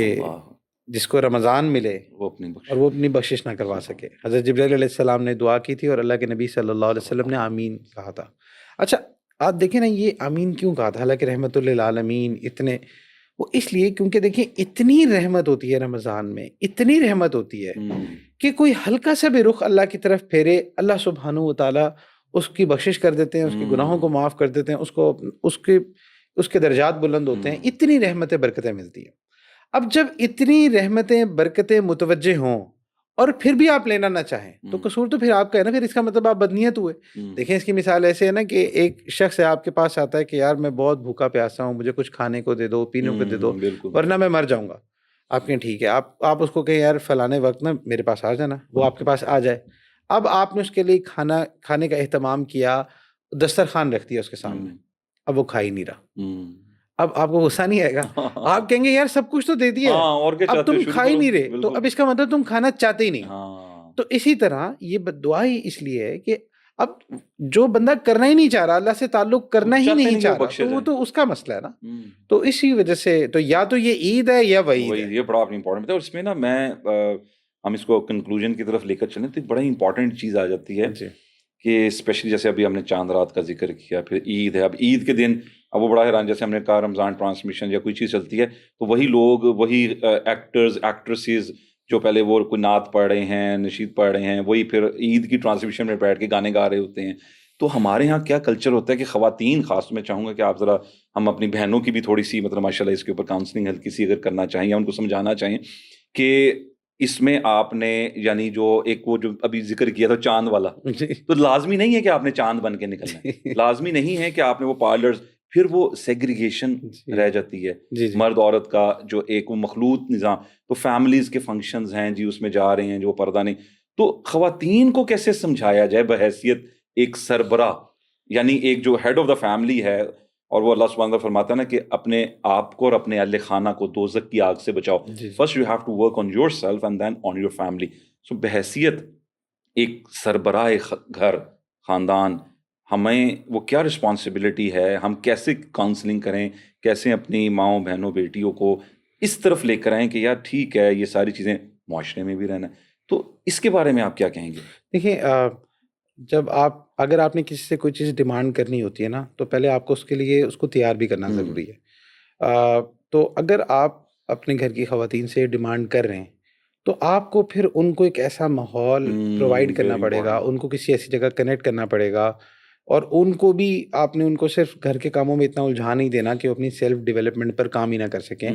جس کو رمضان ملے اور وہ اپنی بخشش نہ کروا سکے. حضرت جبرائیل علیہ السلام نے دعا کی تھی اور اللہ کے نبی صلی اللہ علیہ وسلم نے آمین کہا تھا. اچھا آپ دیکھیں نا یہ آمین کیوں کہا تھا, حالانکہ رحمت للعالمین اتنے, وہ اس لیے کیونکہ دیکھیں اتنی رحمت ہوتی ہے رمضان میں, اتنی رحمت ہوتی ہے کہ کوئی ہلکا سا بھی رخ اللہ کی طرف پھیرے, اللہ سبحانہ و تعالیٰ اس کی بخشش کر دیتے ہیں, اس کے گناہوں کو معاف کر دیتے ہیں, اس کے درجات بلند ہوتے ہیں. اتنی رحمتیں برکتیں ملتی ہیں. اب جب اتنی رحمتیں برکتیں متوجہ ہوں اور پھر بھی آپ لینا نہ چاہیں تو قصور تو پھر آپ کا ہے نا, پھر اس کا مطلب آپ بدنیت ہوئے. دیکھیں اس کی مثال ایسے ہے نا کہ ایک شخص ہے آپ کے پاس آتا ہے کہ یار میں بہت بھوکا پیاسا ہوں, مجھے کچھ کھانے کو دے دو, پینے کو دے دو, ورنہ میں مر جاؤں گا. آپ کہیں ٹھیک ہے, آپ اس کو کہیں یار فلانے وقت نا میرے پاس آ جانا, وہ آپ کے پاس آ جائے. اب آپ نے اس کے لیے کھانے کا اہتمام کیا, دسترخوان رکھ دیا اس کے سامنے, اب وہ کھا ہی نہیں رہا. اب آپ کو غصہ نہیں آئے گا؟ آپ کہیں گے یار سب کچھ تو دے دیا اب تم کھا ہی نہیں رہے، تو اب اس کا مطلب تم کھانا چاہتے ہی نہیں. تو اسی طرح یہ بد دعا ہی اس لیے ہے کہ اب جو بندہ کرنا ہی نہیں چاہ رہا، اللہ سے تعلق کرنا ہی نہیں چاہ رہا، تو وہ تو اس کا مسئلہ ہے نا. تو اسی وجہ سے تو یا تو یہ عید ہے یا وعید ہے. یہ بڑا امپورٹنٹ ہے. اور اس میں نا میں ہم اس کو کنکلوژن کی طرف لے کر چلیں تو بڑا امپورٹنٹ چیز آ جاتی ہے کہ اسپیشلی جیسے ابھی ہم نے چاند رات کا ذکر کیا، پھر عید ہے. اب عید کے دن اب وہ بڑا حیران، جیسے ہم نے کہا رمضان ٹرانسمیشن یا کوئی چیز چلتی ہے تو وہی لوگ، وہی ایکٹرز ایکٹریسز جو پہلے وہ کوئی نعت پڑھ رہے ہیں، نشید پڑھ رہے ہیں، وہی پھر عید کی ٹرانسمیشن میں بیٹھ کے گانے گا رہے ہوتے ہیں. تو ہمارے یہاں کیا کلچر ہوتا ہے کہ خواتین خاص میں چاہوں گا کہ آپ ذرا ہم اپنی بہنوں کی بھی تھوڑی سی مطلب ماشاء اللہ اس کے اوپر کاؤنسلنگ ہلکی سی اگر کرنا چاہیں یا ان کو سمجھانا چاہیں کہ اس میں آپ نے یعنی جو ایک وہ جو ابھی ذکر کیا تھا چاند والا، تو لازمی نہیں ہے کہ آپ نے چاند بن کے نکلنا ہے، لازمی نہیں ہے کہ آپ نے وہ پارلرز، پھر وہ سیگریگیشن رہ جاتی ہے مرد عورت کا جو ایک وہ مخلوط نظام. تو فیملیز کے فنکشنز ہیں جی، اس میں جا رہے ہیں جو پردہ نہیں. تو خواتین کو کیسے سمجھایا جائے بحیثیت ایک سربراہ، یعنی ایک جو ہیڈ آف دا فیملی ہے، اور وہ اللہ سبحانہ وتعالیٰ فرماتا ہے نا کہ اپنے آپ کو اور اپنے اہل خانہ کو دوزخ کی آگ سے بچاؤ. First you have to work on yourself and then on your family. So بحیثیت ایک سربراہ گھر خاندان ہمیں وہ کیا رسپانسبلٹی ہے، ہم کیسے کاؤنسلنگ کریں، کیسے اپنی ماؤں بہنوں بیٹیوں کو اس طرف لے کر آئیں کہ یار ٹھیک ہے یہ ساری چیزیں معاشرے میں بھی رہنا ہے. تو اس کے بارے میں آپ کیا کہیں گے؟ دیکھیں، جب اگر آپ نے کسی سے کوئی چیز ڈیمانڈ کرنی ہوتی ہے نا، تو پہلے آپ کو اس کے لیے اس کو تیار بھی کرنا ضروری ہے. تو اگر آپ اپنے گھر کی خواتین سے ڈیمانڈ کر رہے ہیں تو آپ کو پھر ان کو ایک ایسا ماحول پرووائڈ کرنا پڑے گا، ان کو کسی ایسی جگہ کنیکٹ کرنا پڑے گا، اور ان کو بھی آپ نے ان کو صرف گھر کے کاموں میں اتنا الجھا نہیں دینا کہ وہ اپنی سیلف ڈیولپمنٹ پر کام ہی نہ کر سکیں.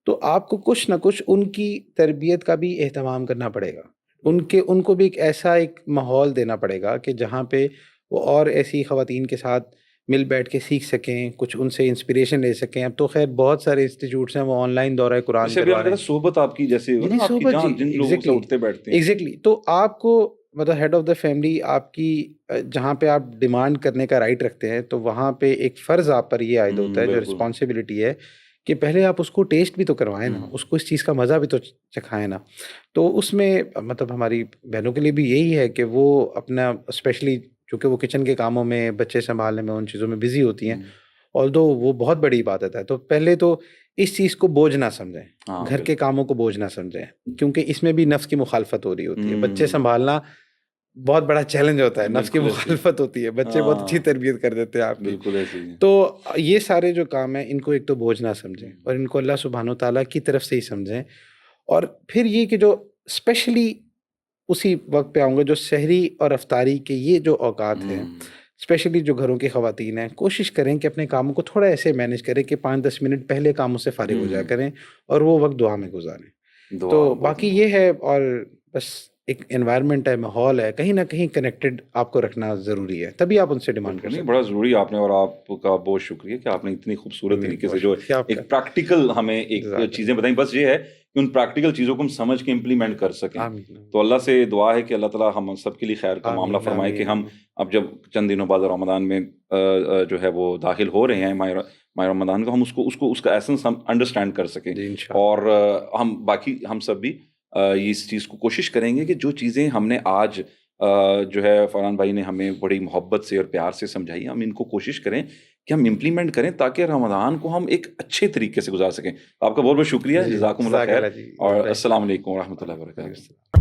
تو آپ کو کچھ نہ کچھ ان کی تربیت کا بھی اہتمام کرنا پڑے گا. ان کو بھی ایک ایسا ایک ماحول دینا پڑے گا کہ جہاں پہ وہ اور ایسی خواتین کے ساتھ مل بیٹھ کے سیکھ سکیں، کچھ ان سے انسپریشن لے سکیں. اب تو خیر بہت سارے انسٹیٹیوٹس ہیں وہ آن لائن دورہ قرآن کروا رہے ہیں. صحبت آپ کی جیسے جن لوگوں سے اٹھتے بیٹھتے ہیں. ایگزیکٹلی. تو آپ کو مطلب ہیڈ آف دا فیملی آپ کی جہاں پہ آپ ڈیمانڈ کرنے کا رائٹ رکھتے ہیں، تو وہاں پہ ایک فرض آپ پر یہ عائد ہوتا ہے، جو رسپانسبلٹی ہے کہ پہلے آپ اس کو ٹیسٹ بھی تو کروائیں نا، اس کو اس چیز کا مزہ بھی تو چکھائیں نا. تو اس میں مطلب ہماری بہنوں کے لیے بھی یہی ہے کہ وہ اپنا اسپیشلی چونکہ وہ کچن کے کاموں میں، بچے سنبھالنے میں، ان چیزوں میں بزی ہوتی ہیں، although وہ بہت بڑی عبادت ہے، تو پہلے تو اس چیز کو بوجھ نہ سمجھیں، گھر کے کاموں کو بوجھ نہ سمجھیں، کیونکہ اس میں بھی نفس کی مخالفت ہو رہی ہوتی ہے. بچے سنبھالنا بہت بڑا چیلنج ہوتا ہے، نفس کی مخالفت ہوتی ہے، بچے بہت اچھی تربیت کر دیتے ہیں آپ کی. تو یہ سارے جو کام ہیں ان کو ایک تو بوجھ نہ سمجھیں، اور ان کو اللہ سبحانہ و تعالیٰ کی طرف سے ہی سمجھیں. اور پھر یہ کہ جو اسپیشلی اسی وقت پہ آؤں گا جو سحری اور افطاری کے یہ جو اوقات ہیں، اسپیشلی جو گھروں کی خواتین ہیں، کوشش کریں کہ اپنے کاموں کو تھوڑا ایسے مینیج کریں کہ 5-10 منٹ پہلے کاموں سے فارغ ہو جایا کریں اور وہ وقت دعا میں گزاریں. تو باقی یہ ہے، اور بس ایک انوائرمنٹ ہے، ماحول ہے، کہیں نہ کہیں کنیکٹڈ آپ کو رکھنا ضروری ہے، تبھی آپ ان سے ڈیمانڈ کر سکتے ہیں. بڑا ضروری آپ نے، اور آپ کا بہت شکریہ کہ آپ نے اتنی خوبصورت طریقے سے جو ایک پریکٹیکل ہمیں ایک چیزیں بتائیں. بس یہ ہے کہ ان پریکٹیکل چیزوں کو ہم سمجھ کے امپلیمنٹ کر سکیں. تو اللہ سے دعا ہے کہ اللہ تعالیٰ ہم سب کے لیے خیر کا معاملہ فرمائے کہ ہم اب جب چند دنوں بعد رمضان میں جو ہے وہ داخل ہو رہے ہیں ماہ رمضان کو، ہم اس کا ایسنس ہم انڈرسٹینڈ کر سکیں. اور ہم باقی ہم سب بھی اس چیز کو کوشش کریں گے کہ جو چیزیں ہم نے آج جو ہے فرحان بھائی نے ہمیں بڑی محبت سے اور پیار سے سمجھائی، ہم ان کو کوشش کریں کہ ہم امپلیمنٹ کریں تاکہ رمضان کو ہم ایک اچھے طریقے سے گزار سکیں. آپ کا بہت بہت شکریہ، جزاکم اللہ خیر، اور السلام علیکم ورحمۃ اللہ وبرکاتہ.